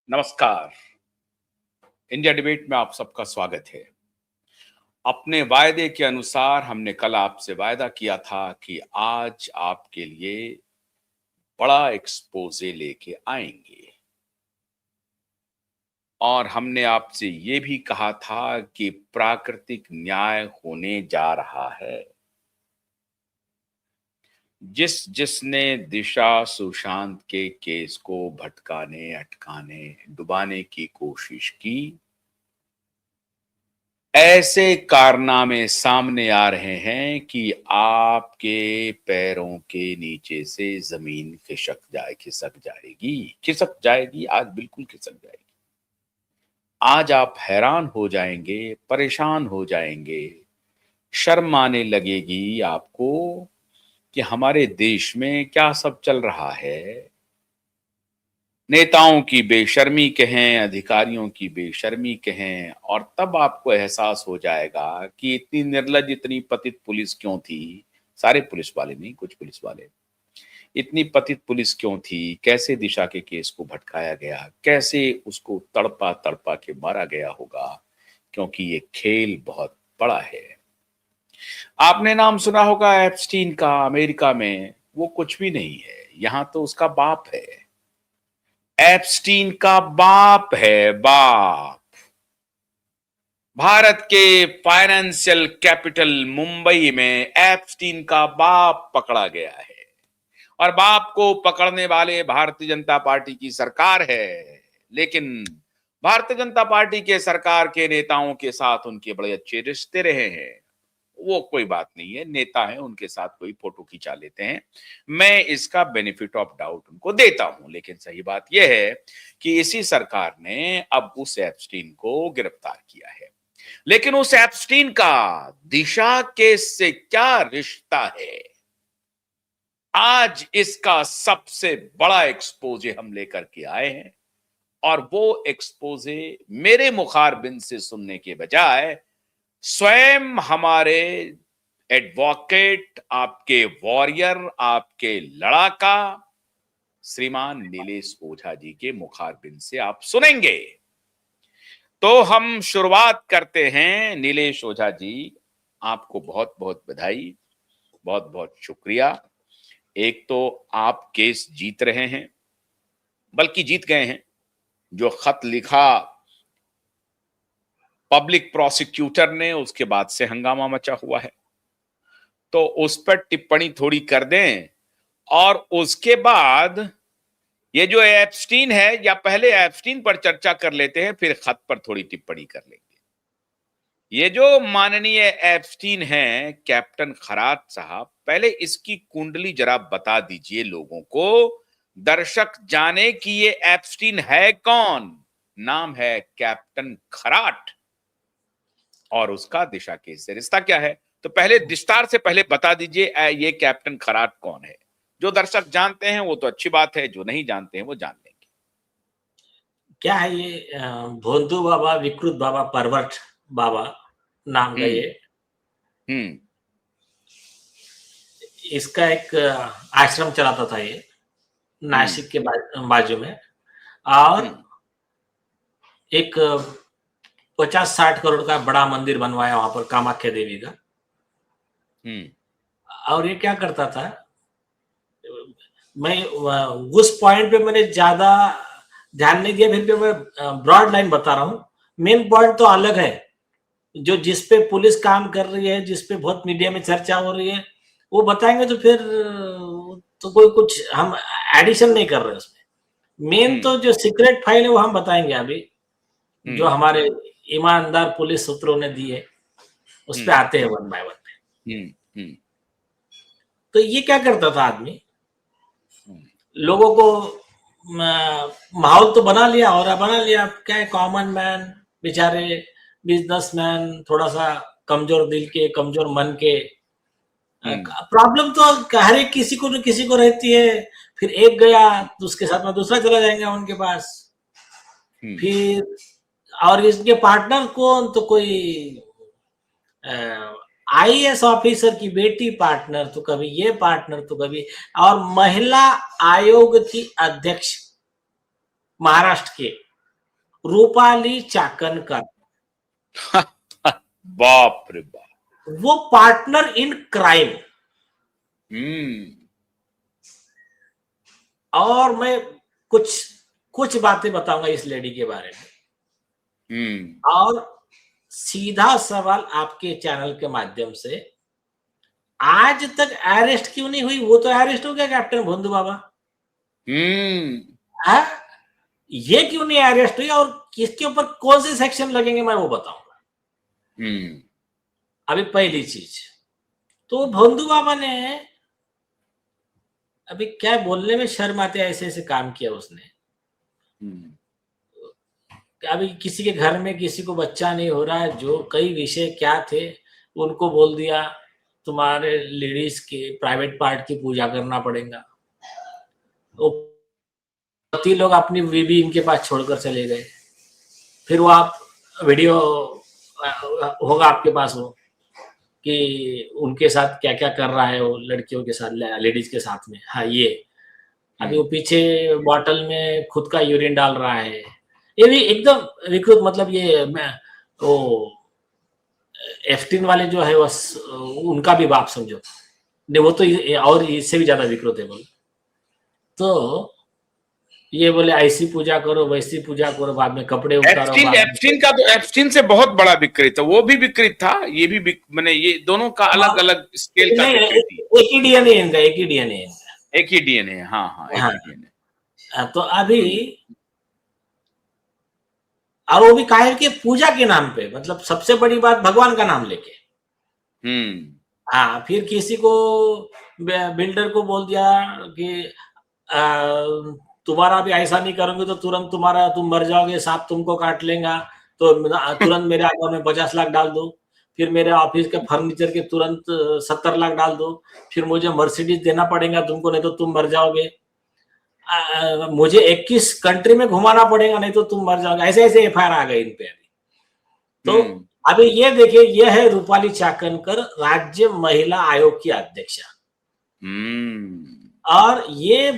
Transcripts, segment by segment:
नमस्कार। India debate में आप सबका स्वागत है। अपने वायदे के अनुसार हमने कल आपसे वायदा किया था कि आज आपके लिए बड़ा एक्सपोज़े लेके आएँगे और हमने आपसे ये भी कहा था कि प्राकृतिक न्याय होने जा रहा है। जिसने दिशा सुशांत के केस को भटकाने, अटकाने, डुबाने की कोशिश की, ऐसे कारनामे सामने आ रहे हैं कि आपके पैरों के नीचे से जमीन खिसक जाएगी, आज बिल्कुल खिसक जाएगी। आज आप हैरान हो जाएंगे, परेशान हो जाएंगे, शर्म आने लगेगी आपको कि हमारे देश में क्या सब चल रहा है। नेताओं की बेशर्मी कहें, अधिकारियों की बेशर्मी कहें, और तब आपको एहसास हो जाएगा कि इतनी निर्लज्ज, इतनी पतित पुलिस क्यों थी। सारे पुलिस वाले नहीं, कुछ पुलिस वाले। इतनी पतित पुलिस क्यों थी, कैसे दिशा के केस को भटकाया गया, कैसे उसको तड़पा तड़पा के मारा गया होगा, क्योंकि ये खेल बहुत बड़ा है। आपने नाम सुना होगा एप्स्टीन का, अमेरिका में। वो कुछ भी नहीं है, यहां तो उसका बाप है। एप्स्टीन का बाप है, बाप। भारत के फाइनेंशियल कैपिटल मुंबई में एप्स्टीन का बाप पकड़ा गया है, और बाप को पकड़ने वाले भारतीय जनता पार्टी की सरकार है। लेकिन भारतीय जनता पार्टी के सरकार के नेताओं के साथ उनके बड़े अच्छे रिश्ते रहे हैं। वो कोई बात नहीं है, नेता है, उनके साथ कोई फोटो खिंचा लेते हैं, मैं इसका बेनिफिट ऑफ डाउट उनको देता हूं। लेकिन सही बात यह है कि इसी सरकार ने अब उस एप्स्टीन को गिरफ्तार किया है। लेकिन उस एप्स्टीन का दिशा केस से क्या रिश्ता है, आज इसका सबसे बड़ा एक्सपोजे हम लेकर के आए हैं। और वो एक्सपोजे मेरे मुखारबिन से सुनने के बजाय स्वयं हमारे एडवोकेट, आपके वॉरियर, आपके लड़ाका श्रीमान नीलेश ओझा जी के मुखारबिन से आप सुनेंगे। तो हम शुरुआत करते हैं। नीलेश ओझा जी, आपको बहुत बहुत बधाई, बहुत बहुत शुक्रिया। एक तो आप केस जीत रहे हैं, बल्कि जीत गए हैं। जो खत लिखा पब्लिक प्रोसिक्यूटर ने, उसके बाद से हंगामा मचा हुआ है, तो उस पर टिप्पणी थोड़ी कर दें। और उसके बाद ये जो एप्स्टीन है, या पहले एप्स्टीन पर चर्चा कर लेते हैं, फिर खत पर थोड़ी टिप्पणी कर लेंगे। ये जो माननीय एप्स्टीन है, कैप्टन खरात साहब, पहले इसकी कुंडली जरा बता दीजिए लोगों को, दर्शक जाने कि ये एप्स्टीन है कौन। नाम है कैप्टन खराट, और उसका दिशा केस से रिश्ता क्या है। तो पहले विस्तार से पहले बता दीजिए ये कैप्टन खराट कौन है। जो दर्शक जानते हैं वो तो अच्छी बात है, जो नहीं जानते हैं वो जान लेंगे। क्या है ये भोंदू बाबा, विकृत बाबा, परवर्ट बाबा नाम का ये इसका एक आश्रम चलाता था ये नासिक के बाजू में। और एक 50-60 करोड़ का बड़ा मंदिर बनवाया वहां पर, कामाख्या देवी का। और ये क्या करता था, मैं उस पॉइंट पे मैंने ज्यादा ध्यान नहीं दिया, फिर भी मैं ब्रॉड लाइन बता रहा हूँ। मेन पॉइंट तो अलग है, जो जिसपे पुलिस काम कर रही है, जिसपे बहुत मीडिया में चर्चा हो रही है, वो बताएंगे तो फिर तो कोई कुछ हम एडिशन नहीं कर रहे उसमें। मेन तो जो सीक्रेट फाइल है वो हम बताएंगे अभी, जो हमारे ईमानदार पुलिस सूत्रों ने दी है, उस पे आते हैं वन बाय वन। तो ये क्या करता था आदमी, लोगों को माहौल तो बना लिया, और बना लिया क्या है, कॉमन मैन बेचारे, बिजनेसमैन, थोड़ा सा कमजोर दिल के, कमजोर मन के। प्रॉब्लम तो हर एक किसी को न किसी को रहती है। फिर एक गया तो उसके साथ में दूसरा चला जाएगा उनके पास। फिर और इसके पार्टनर कौन, तो कोई आईएएस ऑफिसर की बेटी पार्टनर, तो कभी ये पार्टनर, तो कभी, और महिला आयोग की अध्यक्ष महाराष्ट्र के, रूपाली चाकणकर, बाप रे बाप। वो पार्टनर इन क्राइम। और मैं कुछ कुछ बातें बताऊंगा इस लेडी के बारे में। और सीधा सवाल आपके चैनल के माध्यम से, आज तक अरेस्ट क्यों नहीं हुई? वो तो अरेस्ट हो गया कैप्टन भोंदू बाबा, ये क्यों नहीं अरेस्ट हुई और किसके ऊपर कौन से सेक्शन लगेंगे मैं वो बताऊंगा। अभी पहली चीज तो भोंदू बाबा ने अभी क्या बोलने में शर्म आते, ऐसे ऐसे काम किया उसने। अभी किसी के घर में किसी को बच्चा नहीं हो रहा है, जो कई विषय क्या थे उनको बोल दिया तुम्हारे लेडीज के प्राइवेट पार्ट की पूजा करना पड़ेगा। वो पति लोग अपनी बीवी इनके पास छोड़कर चले गए। फिर वो आप वीडियो होगा आपके पास वो कि उनके साथ क्या क्या कर रहा है वो लड़कियों के साथ, लेडीज के साथ में। हाँ, ये अभी वो पीछे बॉटल में खुद का यूरिन डाल रहा है। ये भी एकदम विकृत, मतलब ये वो एफ्टीन वाले जो है वो उनका भी बाप समझो, नहीं वो तो और इससे भी ज्यादा विकृत है बोले। तो ये बोले ऐसी पूजा करो वैसी पूजा करो, बाद में कपड़े उतारो। एप्स्टीन का तो एप्स्टीन से बहुत बड़ा विकृत है, वो भी विकृत था, ये भी मैंने ये दोनों का अलग अलग स्केल का विकृत ही। एक ही डीएनए इनका, एक ही डीएनए इनका, एक ही डीएनए। हाँ हाँ, एक ही डीएनए। तो अभी और वो भी काहे के पूजा के नाम पे, मतलब सबसे बड़ी बात भगवान का नाम लेके। हाँ, फिर किसी को बिल्डर को बोल दिया कि तुम्हारा भी ऐसा नहीं करोगे तो तुरंत तुम मर जाओगे, सांप तुमको काट लेगा, तो तुरंत मेरे अकाउंट में 50 लाख डाल दो। फिर मेरे ऑफिस के फर्नीचर के तुरंत 70 लाख डाल दो। फिर मुझे मर्सिडीज देना पड़ेगा तुमको, नहीं तो तुम मर जाओगे। मुझे 21 कंट्री में घुमाना पड़ेगा, नहीं तो तुम मर जाओगे। ऐसे ऐसे एफआईआर आ गए इन पे अभी। तो अभी ये देखिए, ये है रूपाली चाकणकर, राज्य महिला आयोग की अध्यक्षा। और ये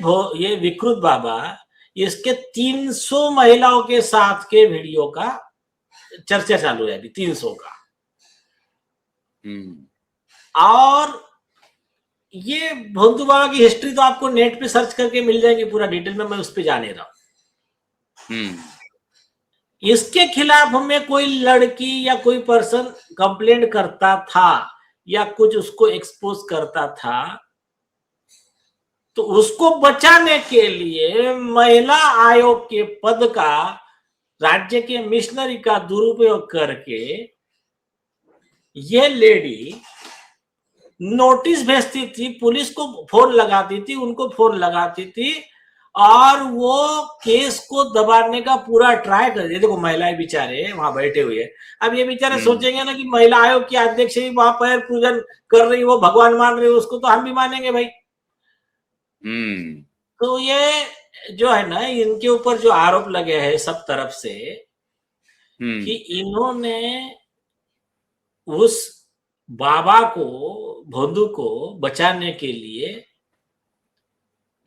विकृत बाबा, इसके 300 महिलाओं के साथ के वीडियो का चर्चा चालू है अभी, 300 का। और ये भोंदू बाबा की हिस्ट्री तो आपको नेट पे सर्च करके मिल जाएगी पूरा डिटेल में, मैं उस पर जा नहीं रहा हूं। इसके खिलाफ में कोई लड़की या कोई पर्सन कंप्लेंट करता था या कुछ उसको एक्सपोज करता था, तो उसको बचाने के लिए महिला आयोग के पद का, राज्य के मिशनरी का दुरुपयोग करके ये लेडी नोटिस भेजती थी, पुलिस को फोन लगाती थी, उनको फोन लगाती थी, और वो केस को दबाने का पूरा ट्राई कर रही। देखो महिलाएं बेचारे वहां बैठे हुए हैं। अब ये बेचारे सोचेंगे ना कि महिला आयोग की अध्यक्ष ही वहां पैर पूजन कर रही, वो भगवान मान रही, उसको तो हम भी मानेंगे भाई। तो ये जो है ना, इनके ऊपर जो आरोप लगे हैं सब तरफ से कि इन्होंने उस बाबा को, भोंदू को बचाने के लिए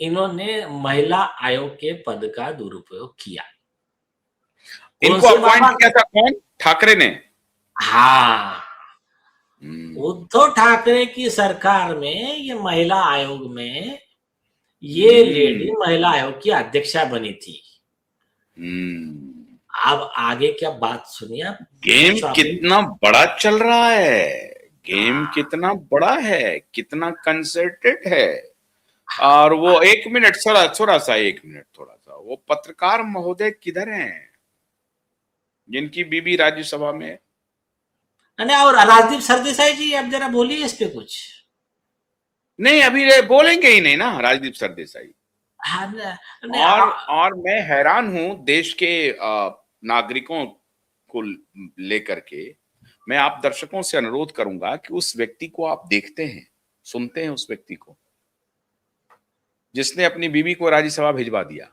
इन्होंने महिला आयोग के पद का दुरुपयोग किया। इनको अपॉइंट किया था कौन? ठाकरे ने। हाँ, उद्धव ठाकरे की सरकार में ये महिला आयोग में ये लेडी महिला आयोग की अध्यक्षा बनी थी। अब आगे क्या बात सुनिए आप। गेम कितना बड़ा चल रहा है, गेम कितना बड़ा है, कितना कंसर्टेड है। और वो एक मिनट थोड़ा सा वो पत्रकार महोदय किधर हैं जिनकी बीबी राज्यसभा में है? और राजदीप सरदेसाई जी, अब जरा बोलिए इस पे कुछ। नहीं, अभी बोलेंगे ही नहीं ना राजदीप सरदेसाई। और मैं हैरान हूं देश के नागरिकों को लेकर के। मैं आप दर्शकों से अनुरोध करूंगा कि उस व्यक्ति को आप देखते हैं, सुनते हैं, उस व्यक्ति को जिसने अपनी बीवी को राज्यसभा भिजवा दिया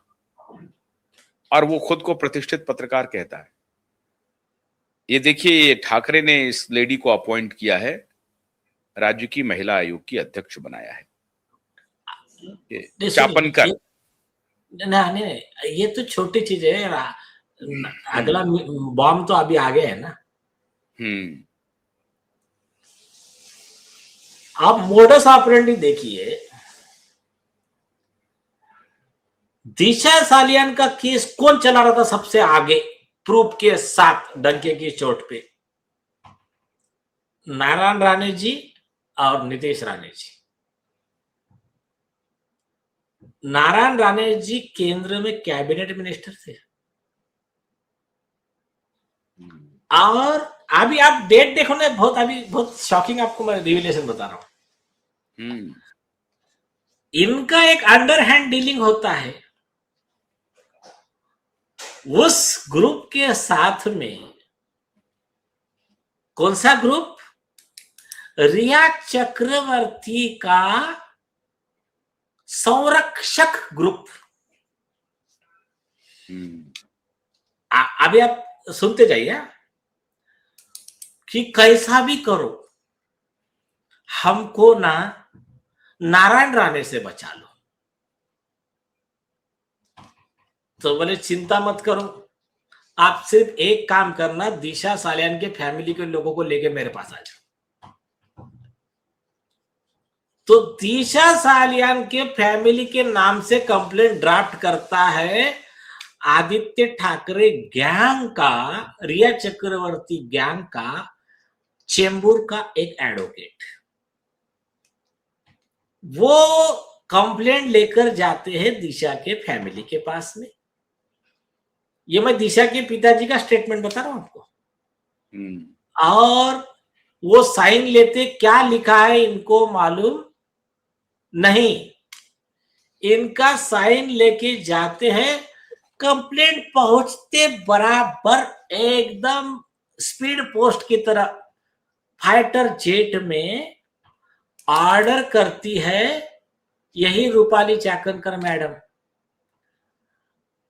और वो खुद को प्रतिष्ठित पत्रकार कहता है। ये देखिए, ठाकरे ने इस लेडी को अपॉइंट किया है, राज्य की महिला आयोग की अध्यक्ष बनाया है, चापनकर। नहीं, ये तो छोटी चीज है। अगला बॉम्ब तो अभी आगे है ना। आप मोडस ऑपरेंडी देखिए, दिशा सालियान का केस कौन चला रहा था सबसे आगे प्रूफ के साथ डंके की चोट पे? नारायण राणे जी और नीतीश राणे जी। नारायण राणे जी केंद्र में कैबिनेट मिनिस्टर थे, और अभी आप डेट देखो ना, बहुत अभी बहुत शॉकिंग आपको मैं रिविलेशन बता रहा हूं। इनका एक अंडरहैंड डीलिंग होता है उस ग्रुप के साथ में। कौन सा ग्रुप? रिया चक्रवर्ती का संरक्षक ग्रुप। अभी आप सुनते जाइए कि कैसा भी करो हमको ना नारायण राणे से बचा लो। तो बोले चिंता मत करो, आप सिर्फ एक काम करना, दिशा सालियान के फैमिली के लोगों को लेके मेरे पास आ जाओ। तो दिशा सालियान के फैमिली के नाम से कंप्लेंट ड्राफ्ट करता है आदित्य ठाकरे गैंग का, रिया चक्रवर्ती गैंग का चेंबूर का एक एडवोकेट। वो कंप्लेंट लेकर जाते हैं दिशा के फैमिली के पास में। ये मैं दिशा के पिताजी का स्टेटमेंट बता रहा हूं आपको। और वो साइन लेते, क्या लिखा है इनको मालूम नहीं। इनका साइन लेके जाते हैं, कंप्लेंट पहुंचते बराबर एकदम स्पीड पोस्ट की तरह फाइटर जेट में ऑर्डर करती है यही रूपाली चाकणकर मैडम।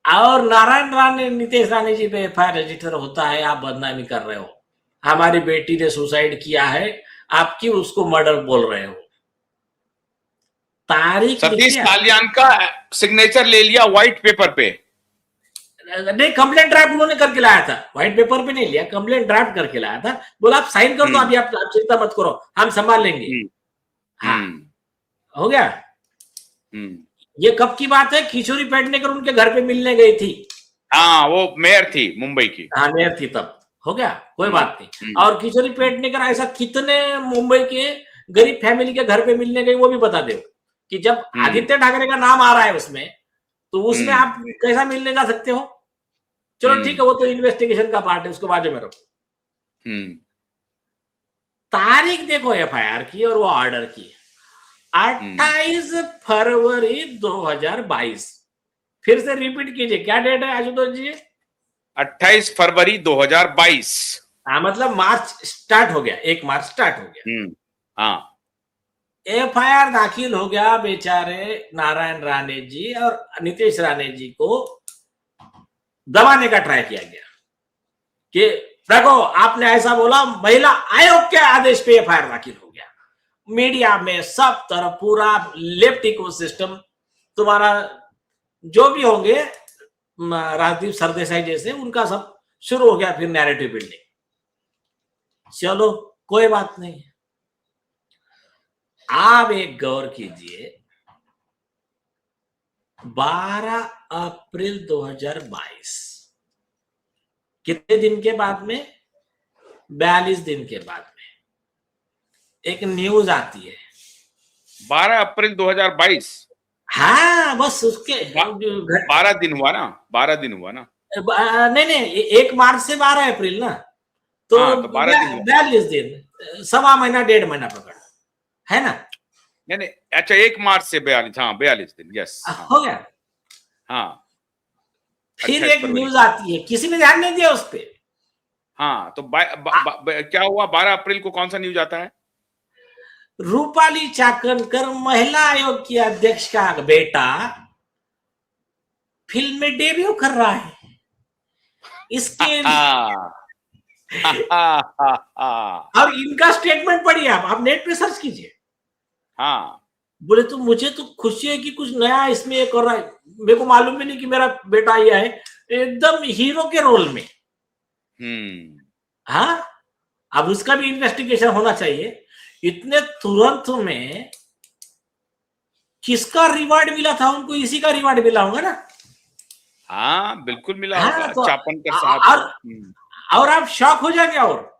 और नारायण राणे, नीतीश राणे जी पे एफआईआर रजिस्टर होता है, आप बदनामी कर रहे हो, हमारी बेटी ने सुसाइड किया है, आप क्यों उसको मर्डर बोल रहे हो? तारीख सतीश सालियान का सिग्नेचर ले लिया व्हाइट पेपर पे। नहीं, कंप्लेंट ड्राफ्ट उन्होंने करके लाया था, व्हाइट पेपर पे नहीं लिया, कंप्लेंट ड्राफ्ट करके लाया था। बोला आप साइन कर दो, अभी आप चिंता मत करो, हम संभाल लेंगे। हाँ, हो गया। ये कब की बात है? किशोरी पेडनेकर उनके घर पे मिलने गई थी। हाँ, वो मेयर थी मुंबई की। हाँ, मेयर थी तब। हो गया, कोई बात नहीं। और किशोरी पेडनेकर ऐसा कितने मुंबई के गरीब फैमिली के घर पे मिलने गई वो भी बता दो, कि जब आदित्य ठाकरे का नाम आ रहा है उसमें, तो उसमें आप कैसा मिलने जा सकते हो? चलो ठीक है, वो तो इन्वेस्टिगेशन का पार्ट है, उसको बाद में रखो। तारीख देखो एफआईआर की और वो ऑर्डर की 28 फरवरी 2022। फिर से रिपीट कीजिए, क्या डेट है आशुतोष जी? 28 फरवरी 2022। हाँ, मतलब मार्च स्टार्ट हो गया, 1 मार्च स्टार्ट हो गया। हाँ, एफआईआर दाखिल हो गया बेचारे नारायण राणे जी और नीतीश राणे जी को दबाने का ट्राई किया गया कि देखो आपने ऐसा बोला, महिला आयोग के आदेश पे एफआईआर दाखिल हो गया। मीडिया में सब तरफ पूरा लेफ्ट इकोसिस्टम, तुम्हारा जो भी होंगे राजदीप सरदेसाई जैसे, उनका सब शुरू हो गया फिर नैरेटिव बिल्डिंग। चलो कोई बात नहीं, आप एक गौर कीजिए, 12 अप्रैल 2022, कितने दिन के बाद में? 42 दिन के बाद में एक न्यूज आती है। 12 अप्रैल 2022। हाँ, बस उसके 12 दिन हुआ ना, 12 दिन हुआ ना। नहीं, 1 मार्च से 12 अप्रैल ना, तो हाँ, तो 12 दिन 42 दिन, 1.25 महीना 1.5 महीना पकड़, है ना? नहीं, अच्छा 1 मार्च से 42, हाँ 42 दिन, यस हो गया। हाँ, फिर एक न्यूज आती है, किसी ने ध्यान नहीं दिया उस पर। हाँ, तो क्या हुआ 12 अप्रैल को? कौन सा न्यूज आता है? रूपाली चाकणकर महिला आयोग की अध्यक्ष का बेटा फिल्म में डेब्यू कर रहा है। इसके और इनका स्टेटमेंट पढ़िए, आप नेट पे सर्च कीजिए। हाँ, बोले तो मुझे तो खुशी है कि कुछ नया इसमें ये कर रहा है, मेरे को मालूम भी नहीं कि मेरा बेटा ये है, एकदम हीरो के रोल में। हाँ, अब उसका भी इन्वेस्टिगेशन होना चाहिए। इतने तुरंत में किसका रिवार्ड मिला था उनको? इसी का रिवार्ड मिला होगा ना। हाँ बिल्कुल मिला हाँ, होगा, तो चापनकर साहब को। और आप शॉक हो जाएंगे। और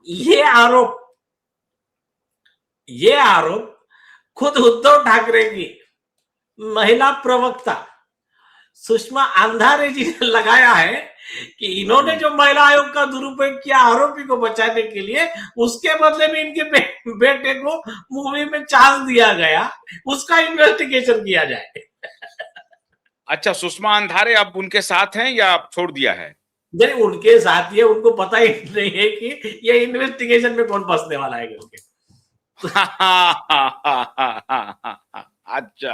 ये आरोप खुद उद्धव ठाकरे की महिला प्रवक्ता सुषमा अंधारे जी ने लगाया है कि इन्होंने जो महिला आयोग का दुरुपयोग किया आरोपी को बचाने के लिए, उसके बदले में इनके बेटे को मूवी में चांस दिया गया, उसका इन्वेस्टिगेशन किया जाए। अच्छा, सुषमा अंधारे अब उनके साथ हैं या अब छोड़ दिया है? नहीं, उनके साथ ही है, उनको पता ही नहीं है कि ये इन्वेस्टिगेशन में कौन फंसने वाला है उनके। अच्छा,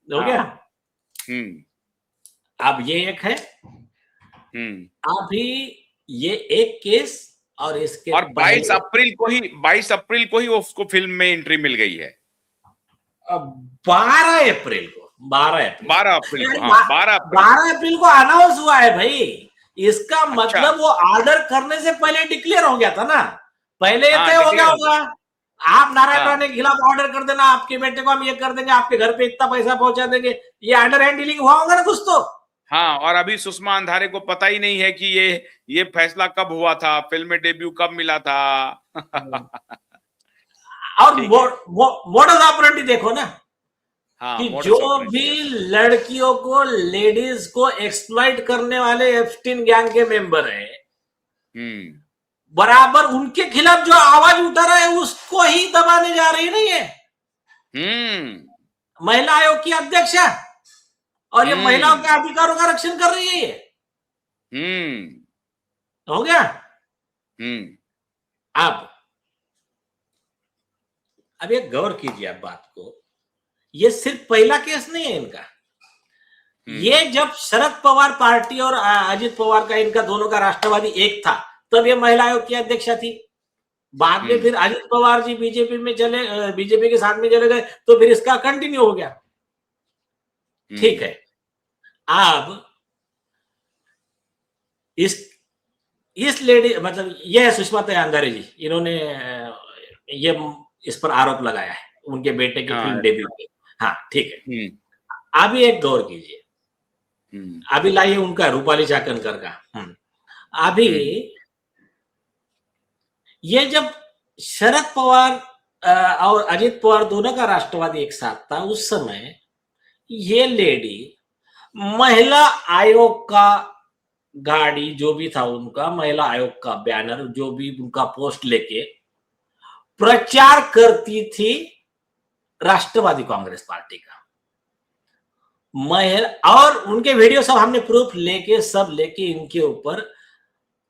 हो गया। अब ये एक है। अभी ये एक केस, और इसके और 22 अप्रैल को ही उसको फिल्म में एंट्री मिल गई है। 12 अप्रैल को 12 अप्रैल को अनाउंस हुआ है भाई। इसका अच्छा। मतलब वो ऑर्डर करने से पहले डिक्लेयर हो गया था ना। पहले ये तय हो गया होगा, आप नारायण राणे के खिलाफ ऑर्डर कर देना, आपके बेटे को हम ये कर देंगे, आपके घर पे इतना पैसा पहुंचा देंगे, ये ऑर्डर हैंड डीलिंग हुआ होगा ना दोस्तों। हाँ, और अभी सुषमा अंधारे को पता ही नहीं है कि ये फैसला कब हुआ था, फिल्म में डेब्यू कब मिला था। और मोडस ऑपरेंडी देखो ना। हाँ, कि जो भी लड़कियों को, लेडीज को एक्सप्लॉइट करने वाले एप्स्टीन गैंग के मेंबर है, बराबर उनके खिलाफ जो आवाज उठा रहा है उसको ही दबाने जा रही नहीं है महिला आयोग की अध्यक्षा। और ये महिलाओं के अधिकारों का रक्षण कर रही है। हो गया। अब ये गौर कीजिए आप बात को, ये सिर्फ पहला केस नहीं है इनका। ये जब शरद पवार पार्टी और अजित पवार का, इनका दोनों का राष्ट्रवादी एक था, तब ये महिला आयोग की अध्यक्षा थी। बाद में फिर अजित पवार जी बीजेपी के साथ में चले गए, तो फिर इसका कंटिन्यू हो गया। ठीक है। अब इस लेडी, मतलब ये है सुषमा अंधारे जी, इन्होंने ये इस पर आरोप लगाया है उनके बेटे के फिल्म डेब्यू पे। हाँ, ठीक है। अभी एक गौर कीजिए, अभी लाइए उनका रूपाली चाकणकर का। अभी ये जब शरद पवार और अजित पवार दोनों का राष्ट्रवादी एक साथ था, उस समय ये लेडी महिला आयोग का गाड़ी जो भी था उनका, महिला आयोग का बैनर जो भी उनका पोस्ट लेके प्रचार करती थी राष्ट्रवादी कांग्रेस पार्टी का। और उनके वीडियो सब हमने प्रूफ लेके इनके ऊपर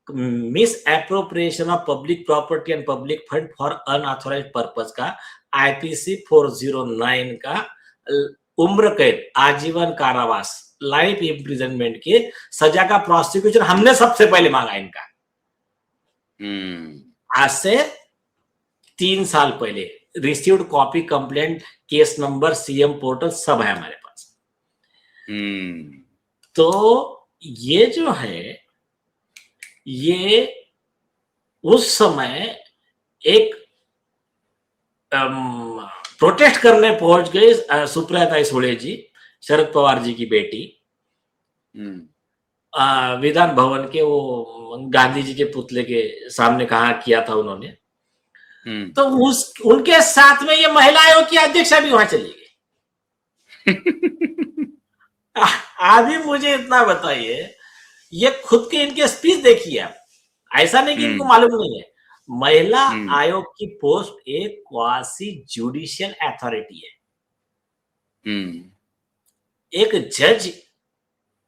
miss appropriation of public property and public fund for unauthorised purpose का आईपीसी 409 का उम्र कैद, आजीवन कारावास, लाइफ इम्प्रिजनमेंट के सजा का प्रोसिक्यूशन हमने सबसे पहले मांगा इनका। आज से 3 साल पहले received copy complaint, case number, CM portal सब है हमारे पास। तो ये जो है, ये उस समय एक प्रोटेस्ट करने पहुंच गए सुप्रिया सुळे जी, शरद पवार जी की बेटी, विधान भवन के वो गांधी जी के पुतले के सामने कहा किया था उन्होंने। तो उनके साथ में ये महिला आयोग की अध्यक्षा भी वहां चली गई। अभी मुझे इतना बताइए, ये खुद के इनके स्पीच देखिए आप, ऐसा नहीं कि इनको मालूम नहीं है। महिला आयोग की पोस्ट एक क्वासी जुडिशियल अथॉरिटी है। एक जज,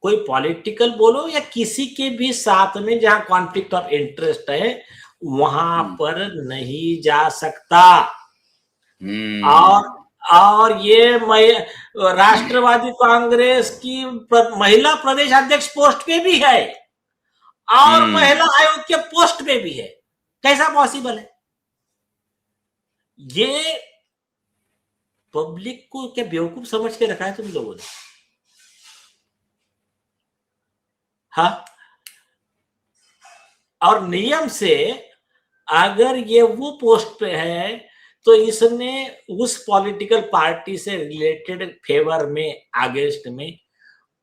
कोई पॉलिटिकल बोलो या किसी के भी साथ में जहां कॉन्फ्लिक्ट ऑफ इंटरेस्ट है, वहां पर नहीं जा सकता। और ये राष्ट्रवादी कांग्रेस की महिला प्रदेश अध्यक्ष पोस्ट पे भी है और महिला आयोग के पोस्ट पे भी है। कैसा पॉसिबल है? ये पब्लिक को क्या बेवकूफ समझ के रखा है तुम लोगों ने? हाँ, और नियम से अगर ये वो पोस्ट पे है तो इसने उस पॉलिटिकल पार्टी से रिलेटेड फेवर में, अगेंस्ट में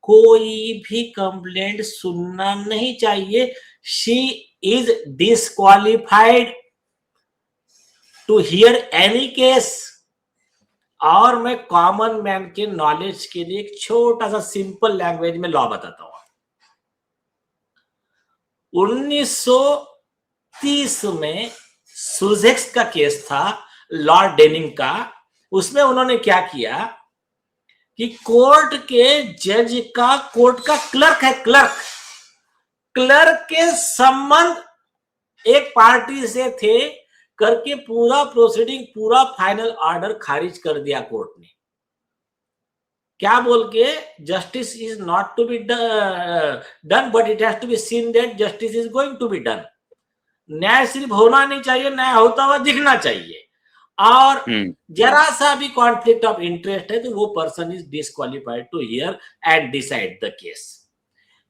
कोई भी कंप्लेंट सुनना नहीं चाहिए। She is disqualified to hear any case. और मैं कॉमन मैन के नॉलेज के लिए एक छोटा सा सिंपल लैंग्वेज में लॉ बताता हूं। 1930 में सुजेक्स का केस था, लॉर्ड डेनिंग का। उसमें उन्होंने क्या किया कि कोर्ट के जज का, कोर्ट का क्लर्क है, क्लर्क के संबंध एक पार्टी से थे करके पूरा प्रोसीडिंग, पूरा फाइनल ऑर्डर खारिज कर दिया कोर्ट ने। क्या बोल के, justice is not to be done but it has to be seen that justice is going to be done. न्याय सिर्फ होना नहीं चाहिए, न्याय होता हुआ दिखना चाहिए। और जरा सा भी कॉन्फ्लिक्ट ऑफ इंटरेस्ट है तो वो person is disqualified to hear and decide the case.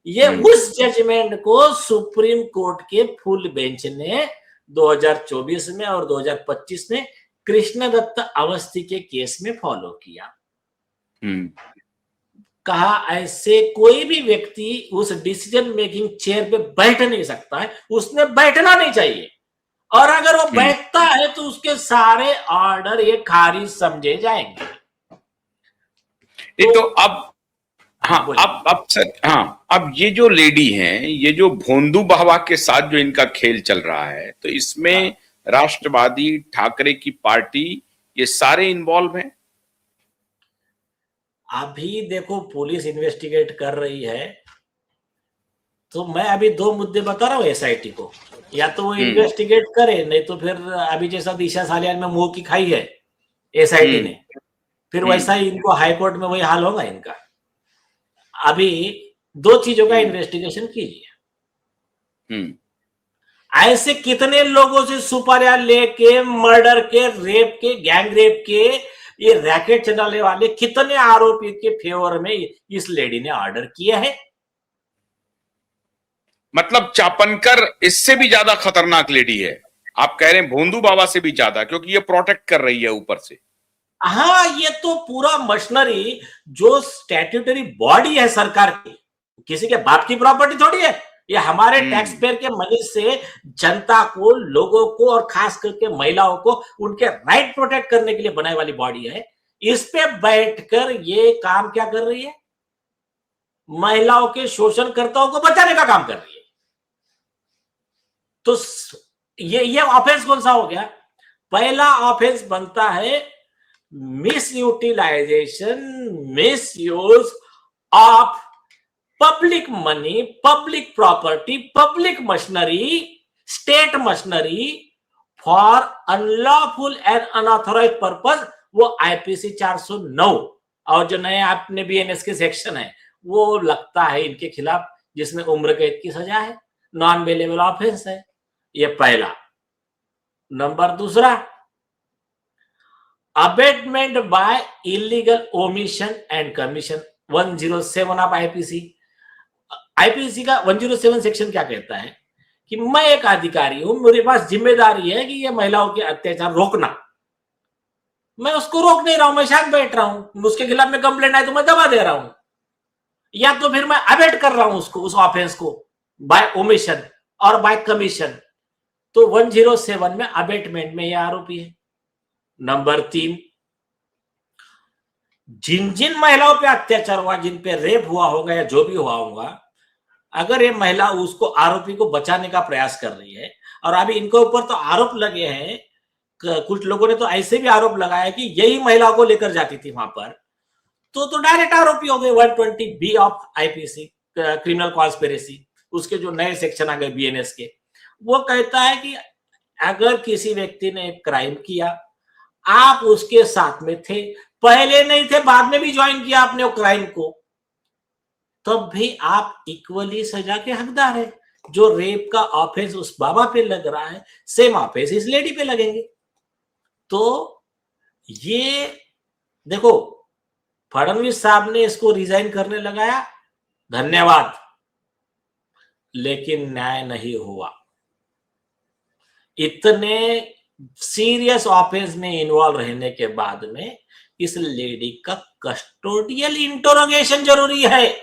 ये उस जजमेंट को सुप्रीम कोर्ट के फुल बेंच ने 2024 में और 2025 में कृष्णदत्त अवस्थी के केस में फॉलो किया। कहा ऐसे कोई भी व्यक्ति उस डिसीजन मेकिंग चेयर पे बैठ नहीं सकता है, उसने बैठना नहीं चाहिए। और अगर वो बैठता है तो उसके सारे ऑर्डर ये खारिज समझे जाएंगे। तो अब हाँ, अब सर, हाँ, अब ये जो लेडी हैं, ये जो भोंदू बाबा के साथ जो इनका खेल चल रहा है, तो इसमें राष्ट्रवादी ठाकरे की पार्टी, ये सारे इन्वॉल्व हैं। अभी देखो पुलिस इन्वेस्टिगेट कर रही है, तो मैं अभी दो मुद्दे बता रहा हूँ एसआईटी को। या तो वो इन्वेस्टिगेट करे, नहीं तो फिर अभी जैसा दिशा सालियान में मुंह की खाई है एसआईटी ने, फिर वैसा ही इनको हाईकोर्ट में वही हाल होगा इनका। अभी दो चीजों का इन्वेस्टिगेशन कीजिए। ऐसे कितने लोगों से सुपारियां लेके, मर्डर के, रेप के, गैंग रेप के, ये रैकेट चलाने वाले कितने आरोपी के फेवर में इस लेडी ने ऑर्डर किया है। मतलब चापनकर इससे भी ज्यादा खतरनाक लेडी है, आप कह रहे हैं भोंदू बाबा से भी ज्यादा, क्योंकि ये प्रोटेक्ट कर रही है ऊपर से। हाँ, ये तो पूरा मशीनरी, जो स्टैट्यूटरी बॉडी है सरकार की, किसी के बाप की प्रॉपर्टी थोड़ी है। ये हमारे टैक्स पेयर के मनी से जनता को, लोगों को, और खास करके महिलाओं को उनके राइट प्रोटेक्ट करने के लिए बनाई वाली बॉडी है। इस पे बैठकर ये काम क्या कर रही है? महिलाओं के शोषणकर्ताओं को बचाने का काम कर रही है। तो ये ऑफेंस कौन सा हो गया? पहला ऑफेंस बनता है misutilisation, misuse of public money, public property, public machinery, state machinery for unlawful and unauthorised purpose. वो आईपीसी 409 और जो नए आपने बीएनएस के सेक्शन है वो लगता है इनके खिलाफ, जिसमें उम्र कैद की सजा है, नॉन बेलेबल ऑफेंस है। ये पहला। नंबर दूसरा, abetment by illegal omission and commission, 107 of IPC. IPC का 107 सेक्शन क्या कहता है कि मैं एक अधिकारी हूं, मेरे पास जिम्मेदारी है कि ये महिलाओं के अत्याचार रोकना। मैं उसको रोक नहीं रहा हूं, मैं शांत बैठ रहा हूं, उसके खिलाफ में कंप्लेंट आए तो मैं दबा दे रहा हूं, या तो फिर मैं अबेट कर रहा हूं उसको, उस ऑफेंस को, बाय ओमिशन और बाय कमीशन। तो 107 में अबेटमेंट में ये आरोपी है। नंबर 3, जिन जिन महिलाओं पे अत्याचार हुआ, जिन पे रेप हुआ होगा या जो भी हुआ होगा, अगर ये महिला उसको, आरोपी को बचाने का प्रयास कर रही है, और अभी इनके ऊपर तो आरोप लगे हैं, कुछ लोगों ने तो ऐसे भी आरोप लगाया कि यही महिला को लेकर जाती थी वहां पर, तो डायरेक्ट आरोपी हो गए 120B of IPC, criminal conspiracy. उसके जो नए सेक्शन आ गए बीएनएस के, वो कहता है कि अगर किसी व्यक्ति ने क्राइम किया, आप उसके साथ में थे, पहले नहीं थे, बाद में भी ज्वाइन किया आपने वो क्राइम को, तब भी आप इक्वली सजा के हकदार है। जो रेप का ऑफेंस उस बाबा पे लग रहा है, सेम ऑफेंस इस लेडी पे लगेंगे। तो ये देखो, फडणवीस साहब ने इसको रिजाइन करने लगाया, धन्यवाद। लेकिन न्याय नहीं हुआ। इतने सीरियस ऑफेंस में इन्वॉल्व रहने के बाद में इस लेडी का कस्टोडियल इंटरोगेशन जरूरी है।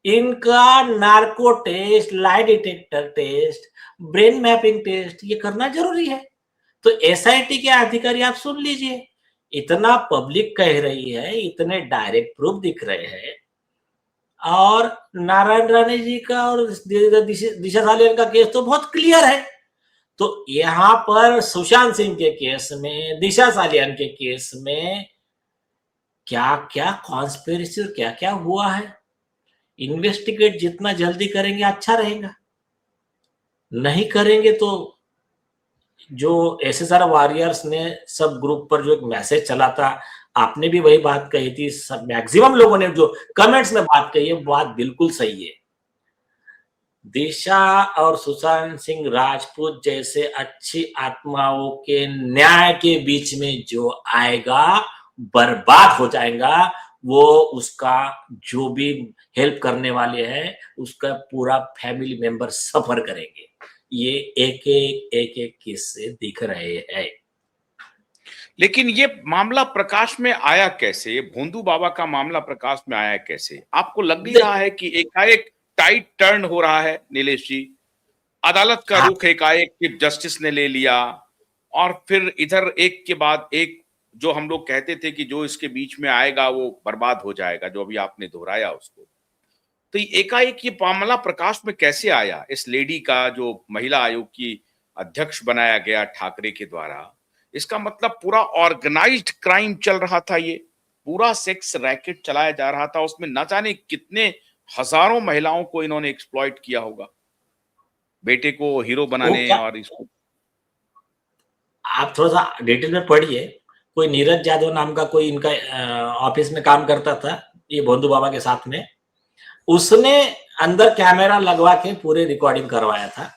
इनका narco test, lie detector test, brain mapping test ये करना जरूरी है। तो एसआईटी के अधिकारी आप सुन लीजिए, इतना पब्लिक कह रही है, इतने डायरेक्ट प्रूफ दिख रहे हैं, और नारायण राणे जी का और दिशा सालियान का केस तो बहुत क्लियर है। तो यहां पर सुशांत सिंह के केस में, दिशा सालियान के केस में क्या क्या कॉन्स्पिरेसी और क्या क्या हुआ है, इन्वेस्टिगेट जितना जल्दी करेंगे अच्छा रहेगा। नहीं करेंगे तो जो एसएसआर वॉरियर्स ने सब ग्रुप पर जो एक मैसेज चला था, आपने भी वही बात कही थी, सब मैक्सिमम लोगों ने जो कमेंट्स में बात कही है, बात बिल्कुल सही है। दिशा और सुशांत सिंह राजपूत जैसे अच्छी आत्माओं के न्याय के बीच में जो आएगा बर्बाद हो जाएगा। वो उसका जो भी हेल्प करने वाले हैं उसका पूरा फैमिली मेंबर सफर करेंगे। ये एक किस्से दिख रहे हैं। लेकिन ये मामला प्रकाश में आया कैसे? ये भोंदू बाबा का मामला प्रकाश में आया कैसे? आपको लग नहीं रहा है कि एकाएक टाइट टर्न हो रहा है नीलेश जी? अदालत का हाँ, रुख एकाएक चीफ जस्टिस ने ले लिया, और फिर इधर एक के बाद एक जो हम लोग कहते थे कि जो इसके बीच में आएगा वो बर्बाद हो जाएगा, जो अभी आपने दोहराया उसको। तो ये एकाएक ये मामला प्रकाश में कैसे आया? इस लेडी का जो महिला आयोग की अध्यक्ष बनाया गया ठाकरे के द्वारा, इसका मतलब पूरा ऑर्गेनाइज्ड क्राइम चल रहा था, ये पूरा सेक्स रैकेट चलाया जा रहा था, उसमें न जाने कितने हजारों महिलाओं को इन्होंने एक्सप्लॉइट किया होगा, बेटे को हीरो वो बनाने क्या, और इसको। आप थोड़ा सा डिटेल में पढ़िए। कोई नीरज यादव नाम का कोई इनका ऑफिस में काम करता था, ये भोंदू बाबा के साथ में, उसने अंदर कैमरा लगवा के पूरे रिकॉर्डिंग करवाया था,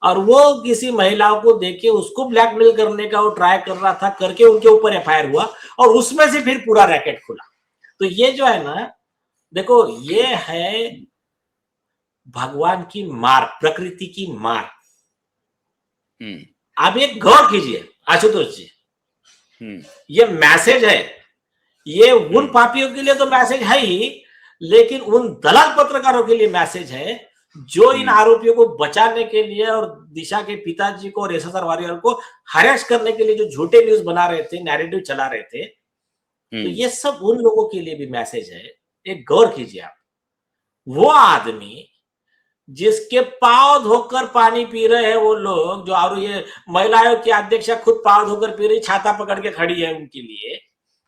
और वो किसी महिलाओं को देके उसको ब्लैकमेल करने का वो ट्राई कर रहा था, करके उनके ऊपर एफआईआर हुआ, और उसमें से फिर पूरा रैकेट खुला। तो ये जो है ना, देखो ये है भगवान की मार, प्रकृति की मार। आप एक गौर कीजिए आशुतोष जी, ये मैसेज है, ये उन पापियों के लिए तो मैसेज है ही, लेकिन उन दलाल पत्रकारों के लिए मैसेज है जो इन आरोपियों को बचाने के लिए और दिशा के पिताजी को और एसएसआर वॉरियर को हरेस करने के लिए जो झूठे न्यूज बना रहे थे, नैरेटिव चला रहे थे, तो ये सब उन लोगों के लिए भी मैसेज है। एक गौर कीजिए आप, वो आदमी जिसके पांव धोकर पानी पी रहे हैं वो लोग, जो, और ये महिलाओं की अध्यक्षा खुद पांव धोकर पी रही, छाता पकड़ के खड़ी है उनके लिए,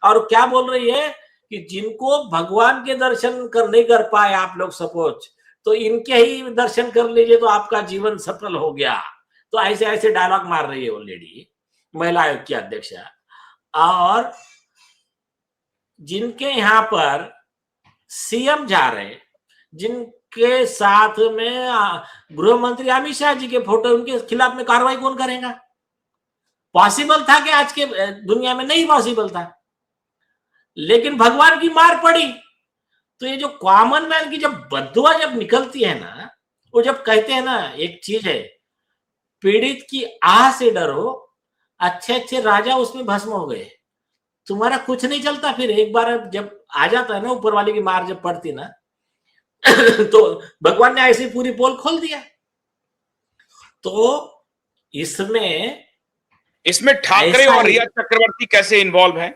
और क्या बोल रही है कि जिनको भगवान के दर्शन कर नहीं कर पाए आप लोग सपोज, तो इनके ही दर्शन कर लीजिए तो आपका जीवन सफल हो गया। तो ऐसे ऐसे डायलॉग मार रही है वो लेडी, महिला आयोग की अध्यक्षा। और जिनके यहाँ पर सीएम जा रहे, जिनके साथ में गृह मंत्री अमित शाह जी के फोटो, उनके खिलाफ में कार्रवाई कौन करेगा? पॉसिबल था कि आज के दुनिया में नहीं पॉसिबल था, लेकिन भगवान की मार पड़ी। तो ये जो कॉमन मैन की जब बद्दुआ जब निकलती है ना, वो जब कहते हैं ना, एक चीज है, पीड़ित की आह से डरो, अच्छे अच्छे राजा उसमें भस्म हो गए, तुम्हारा कुछ नहीं चलता। फिर एक बार जब आ जाता है ना ऊपर वाले की मार जब पड़ती ना तो भगवान ने ऐसी पूरी पोल खोल दिया। तो इसमें ठाकरे और रिया चक्रवर्ती कैसे इन्वॉल्व है?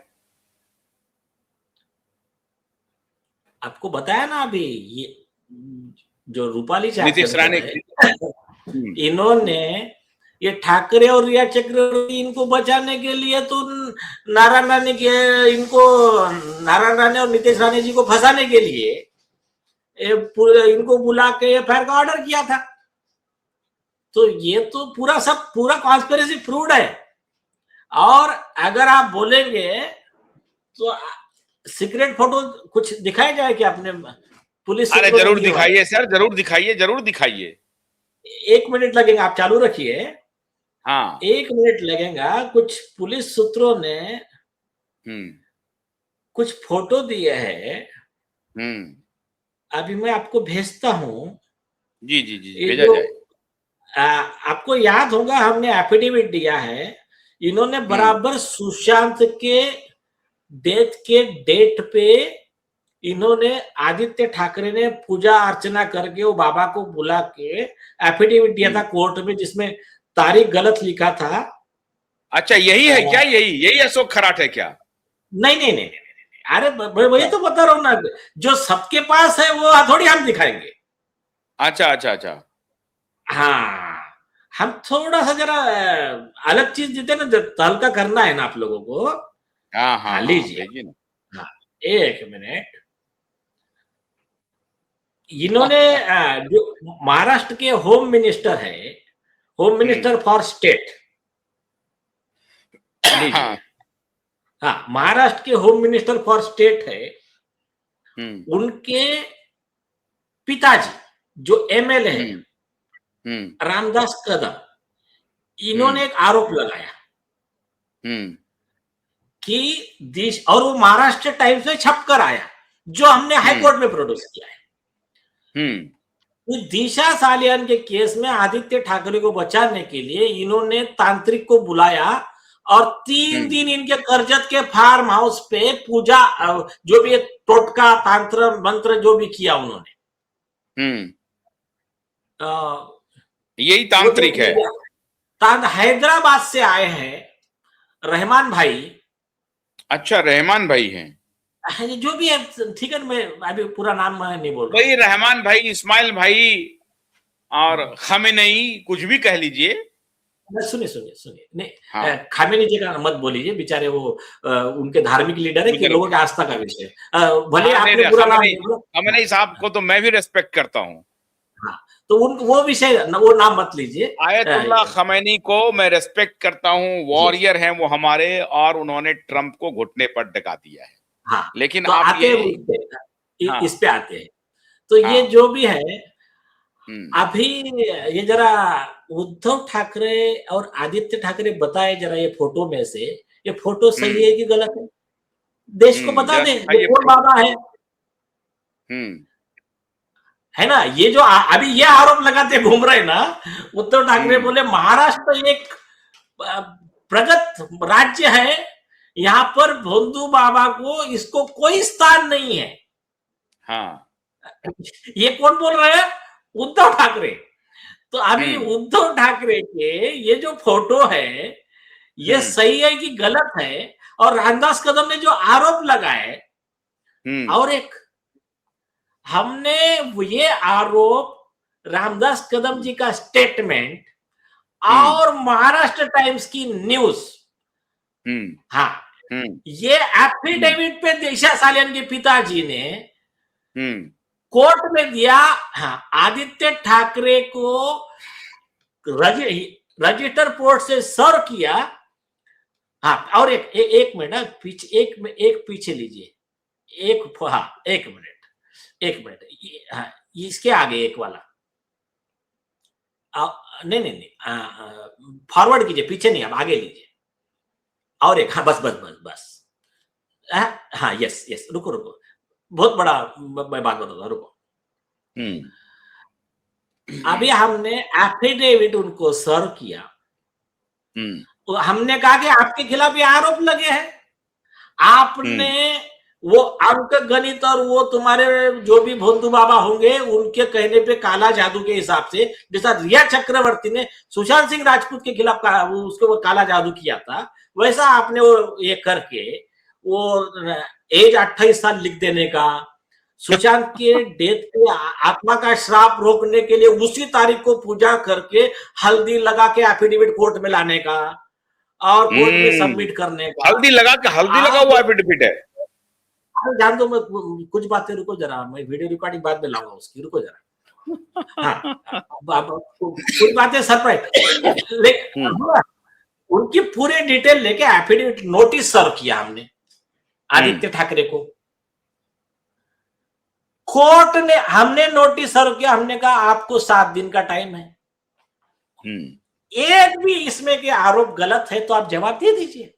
आपको बताया ना अभी, ये जो रूपाली नीतीश राणे इन्होंने ये ठाकरे और रिया चक्रवर्ती इनको बचाने के लिए तो नारायण राणे और नीतीश राणे जी को फंसाने के लिए इनको बुला के एफआईआर का ऑर्डर किया था। तो ये तो पूरा कॉन्स्पिरेसी प्रूव्ड है। और अगर आप बोलेंगे तो सीक्रेट फोटो कुछ दिखाया जाए कि आपने पुलिस? अरे जरूर दिखाइए सर, जरूर दिखाइए। 1 मिनट लगेगा, आप चालू रखिए। हाँ, 1 मिनट लगेगा। कुछ पुलिस सूत्रों ने कुछ फोटो दिए हैं, अभी मैं आपको भेजता हूं। जी जी जी, ये भेजा जो जाए। आपको याद होगा हमने एफिडेविट दिया है, इन्होंने हम्म बराबर सुशांत के डेथ के डेट पे इन्होंने आदित्य ठाकरे ने पूजा अर्चना करके वो बाबा को बुला के एफिडेविट दिया था हम्म। कोर्ट में, जिसमें तारीख गलत लिखा था। अच्छा, यही है क्या? यही यही अशोक खराट है क्या? नहीं नहीं नहीं नहीं, अरे मैं वही अच्छा तो बता रहा हूँ ना, जो सबके पास है वो थोड़ी हम दिखाएंगे। अच्छा अच्छा अच्छा। हाँ, हम थोड़ा सा जरा अलग चीज देते हैं ना, जब हल्का करना है ना आप लोगों को। हाँ हाँ हाँ हाँ, लीजिए। भेजिए ना। हाँ, एक मिनट। इन्होंने जो महाराष्ट्र के होम मिनिस्टर है, home hmm. Minister for state, हाँ। लीजिए। हाँ, महाराष्ट्र के होम मिनिस्टर फॉर स्टेट है, हम्म उनके पिताजी जो एमएलए है हम्म हम्म रामदास कदम, हम्म इन्होंने एक आरोप लगाया हम्म कि देश, और वो महाराष्ट्र टाइम्स में छपकर आया, जो हमने हाई हम्म कोर्ट में प्रोड्यूस किया है। हम्म तो दिशा सालियान के केस में आदित्य ठाकरे को बचाने के लिए इन्होंने तांत्रिक को बुलाया, और 3 दिन इनके करजत के फार्म हाउस पे पूजा, जो भी टोटका तंत्र मंत्र जो भी किया उन्होंने, हम्म। अ, यही वो जो तांत्रिक है। हैदराबाद से आए हैं रहमान भाई। अच्छा, रहमान भाई हैं। हाँ, ये जो भी है ठीक है, मैं अभी पूरा नाम मैं नहीं बोल रहा हूँ। वही रहमान भाई, इस्माइल भाई और खमेनई, कुछ भी कह लीजिए। सुनिए सुनिए सुनिए, नहीं हाँ, खामेनी जी का मत बोलिए, बेचारे वो उनके धार्मिक लीडर है कि बुजुर्ग लोगों की हैं। आस्था का विषय है। भले हाँ, नहीं आपने नहीं, पूरा नाम खमेनई, नहीं बोला। हाँ, खमेनई साहब को तो मैं भी रेस्पेक्ट करता हूँ। हाँ, तो उन वो विषय वो नाम मत लीजिए। आयतुल्लाह खमेनी को मैं रेस्पेक्ट करता हूँ, जी, वॉरियर हैं वो हमारे, और उन्होंने ट्रंप को घुटने पर टिका दिया है। हाँ, लेकिन तो आप आते ये, हैं उस पे, हाँ इस पे आते हैं। तो ये हाँ, जो भी है हम्म अभी, ये जरा उद्धव ठाकरे और आदित्य ठाकरे बताए जरा, ये फोटो में से ये फोटो सही हम्म है कि गलत है, देश को बता जरा दे वो दिखाइए कौन फोटो। बाबा हम्म है ना। ये जो अभी ये आरोप लगाते घूम रहे हैं ना, उद्धव ठाकरे हम्म बोले महाराष्ट्र एक प्रगत राज्य है, यहाँ पर भोंदू बाबा को इसको कोई स्थान नहीं है। हाँ। ये कौन बोल रहे हैं? उद्धव ठाकरे। तो अभी हम्म उद्धव ठाकरे के ये जो फोटो है, ये हम्म सही है कि गलत है, और रामदास कदम ने जो आरोप लगाए, हम्म और एक हमने ये आरोप रामदास कदम जी का स्टेटमेंट हम्म और महाराष्ट्र टाइम्स की न्यूज, हम्म हाँ, हम्म ये हम्म एफिडेविट पे दिशा सालियान के पिताजी ने हम्म कोर्ट में दिया। हाँ, आदित्य ठाकरे को रजिस्टर पोर्ट से सर्व किया। हाँ, और एक मिनट पीछे, एक पीछे लीजिए, हाँ, एक मिनट, एक मिनट, हाँ, इसके आगे एक वाला, नहीं नहीं नहीं, फॉरवर्ड कीजिए, पीछे नहीं, आप आगे लीजिए, और एक, हाँ, बस बस बस बस, हाँ, यस यस, रुको रुको, बहुत बड़ा, मैं बात बताता हूँ, रुको। हम्म अभी हमने एफिडेविट उनको सर्व किया, हम्म तो हमने कहा कि आपके खिलाफ ये आरोप लगे हैं, आपने हम्म वो अंक गणित और वो तुम्हारे जो भी भोंदू बाबा होंगे उनके कहने पे काला जादू के हिसाब से, जैसा रिया चक्रवर्ती ने सुशांत सिंह राजपूत के खिलाफ उसको वो काला जादू किया था, वैसा आपने वो ये करके वो एज 28 साल लिख देने का, सुशांत के डेथ पे आत्मा का श्राप रोकने के लिए उसी तारीख को पूजा करके हल्दी लगा के एफिडेविट कोर्ट में लाने का, और कोर्ट में हम्म सबमिट करने का। हल्दी लगा के, हल्दी लगा आप हुआ एफिडेविट है। जान दो, मैं कुछ बातें, रुको जरा, मैं वीडियो रिकॉर्डिंग बाद में लाऊंगा उसकी, रुको जरा। हाँ, अब कुछ बातें सरप्राइज, हम्म उनकी पूरे डिटेल लेके एफिडेविट नोटिस सर्व किया हमने आदित्य ठाकरे को। कोर्ट ने, हमने नोटिस सर्व किया, हमने कहा आपको 7 दिन का टाइम है, हम्म एक भी इसमें के आरोप गलत है तो आप जवाब दे दीजिए।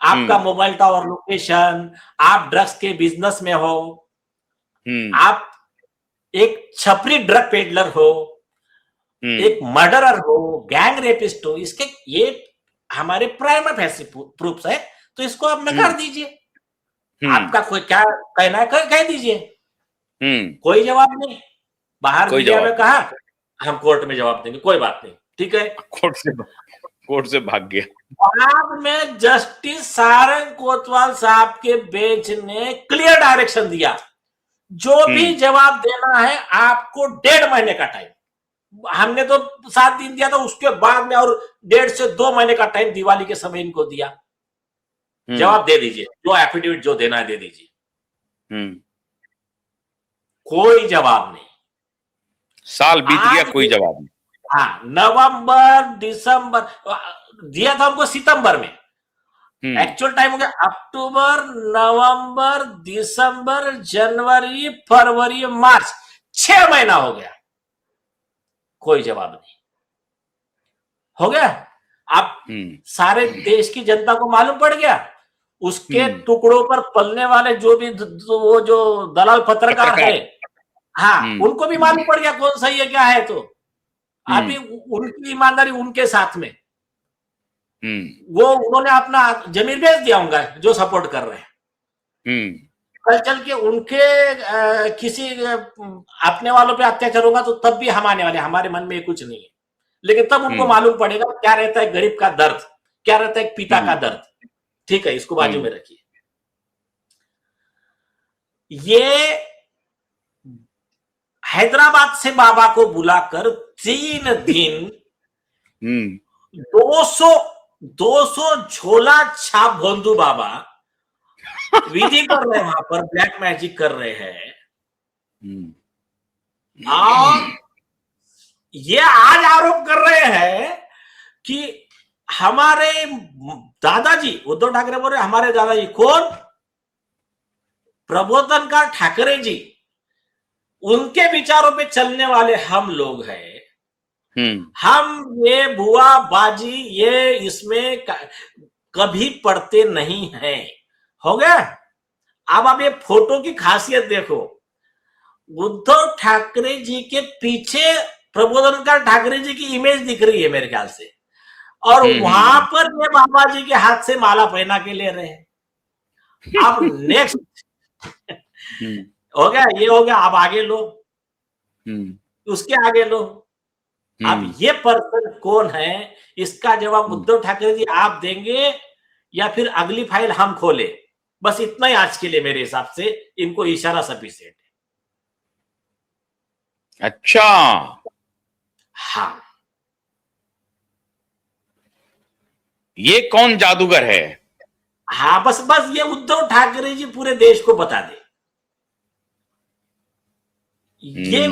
आपका मोबाइल टावर लोकेशन, आप ड्रग्स के बिजनेस में हो, हम्म आप एक छपरी ड्रग पेडलर हो, एक मर्डरर हो, गैंग रेपिस्ट हो, इसके ये हमारे प्राइमा फेसी प्रूफ्स है, तो इसको आप नकार दीजिए। आपका कोई क्या कहना है कह दीजिए, कोई जवाब नहीं। बाहर कोई मीडिया जवाब में कहा हम कोर्ट में जवाब देंगे, कोई बात नहीं, ठीक है। कोर्ट से भाग गया। बाद में जस्टिस सारंग कोतवाल साहब के बेंच ने क्लियर डायरेक्शन दिया, जो भी जवाब देना है आपको 1.5 महीने का टाइम। हमने तो 7 दिन दिया था, उसके बाद में और 1.5 से 2 महीने का टाइम दिवाली के समय इनको दिया। जवाब दे दीजिए, जो एफिडेविट जो देना है दे दीजिए। कोई जवाब नहीं। साल बीत गया, कोई जवाब नहीं। हाँ, नवंबर दिसंबर दिया था उनको, सितंबर में एक्चुअल टाइम हो गया अक्टूबर, नवंबर, दिसंबर, जनवरी, फरवरी, मार्च, 6 महीना हो गया, कोई जवाब नहीं। हो गया। अब सारे देश की जनता को मालूम पड़ गया, उसके टुकड़ों पर पलने वाले जो भी वो जो दलाल पत्रकार है, हाँ, उनको भी मालूम पड़ गया कौन सही है क्या है। तो अभी उनकी ईमानदारी उनके साथ में, वो उन्होंने अपना जमीन बेच दिया होगा जो सपोर्ट कर रहे हैं। कल चल के उनके किसी अपने वालों पे अत्याचार होगा तो तब भी हम आने वाले, हमारे मन में कुछ नहीं है, लेकिन तब उनको मालूम पड़ेगा क्या रहता है गरीब का दर्द, क्या रहता है पिता का दर्द। ठीक है, इसको बाजू में रखिए। ये हैदराबाद से बाबा को बुलाकर 3 दिन 200 झोला छाप बंधु बाबा विधि कर रहे हैं, वहां पर ब्लैक मैजिक कर रहे हैं। और ये आज आरोप कर रहे हैं कि हमारे दादाजी उद्धव ठाकरे बोल रहे हमारे दादाजी कौन, प्रबोधनकार ठाकरे जी, उनके विचारों पे चलने वाले हम लोग हैं। हम ये बुआ बाजी ये इसमें कभी पढ़ते नहीं हैं। हो गया। अब आप ये फोटो की खासियत देखो, उद्धव ठाकरे जी के पीछे प्रबोधनकार ठाकरे जी की इमेज दिख रही है मेरे ख्याल से, और वहां पर ये बाबा जी के हाथ से माला पहना के ले रहे हैं। अब नेक्स्ट हो गया, ये हो गया, अब आगे लो, उसके आगे लो। अब ये पर्सन कौन है, इसका जवाब उद्धव ठाकरे जी आप देंगे या फिर अगली फाइल हम खोले। बस इतना ही आज के लिए मेरे हिसाब से इनको इशारा सफिशिएंट है। अच्छा, हाँ, ये कौन जादूगर है? हाँ, बस ये उद्धव ठाकरे जी पूरे देश को बता दे। ये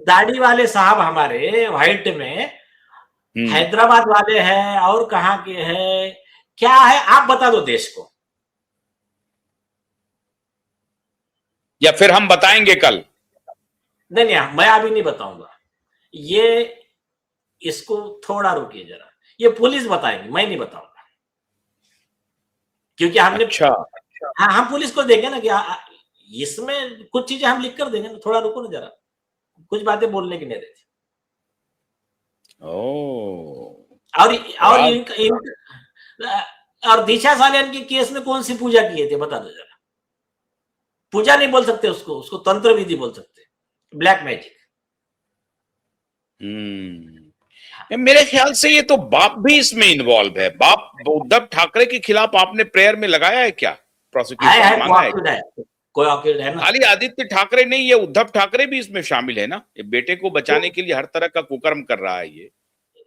दाढ़ी वाले साहब हमारे व्हाइट में हैदराबाद वाले हैं और कहां के हैं, क्या है आप बता दो देश को, या फिर हम बताएंगे कल? नहीं, मैं अभी नहीं बताऊंगा, ये इसको थोड़ा रुकिए जरा, ये पुलिस बताएंगे, मैं नहीं बताऊंगा, क्योंकि हमने हाँ, हम पुलिस को देंगे ना कि इसमें कुछ चीजें हम लिख कर देंगे ना, थोड़ा रुको ना जरा, कुछ बातें बोलने की नहीं रहती। और दिशा सालियान के केस में कौन सी पूजा किए थे बता दो जरा। पूजा नहीं बोल सकते उसको तंत्र विधि बोल सकते, ब्लैक मैजिक। मेरे ख्याल से ये तो बाप भी इसमें इन्वॉल्व है। बाप उद्धव ठाकरे के खिलाफ आपने प्रेयर में लगाया है क्या? प्रोसिक्यूशन मांगा है? कोई ऑक्यूड है ना? खाली आदित्य ठाकरे नहीं, ये उद्धव ठाकरे भी इसमें शामिल है ना। ये बेटे को बचाने के लिए हर तरह का कुकर्म कर रहा है ये।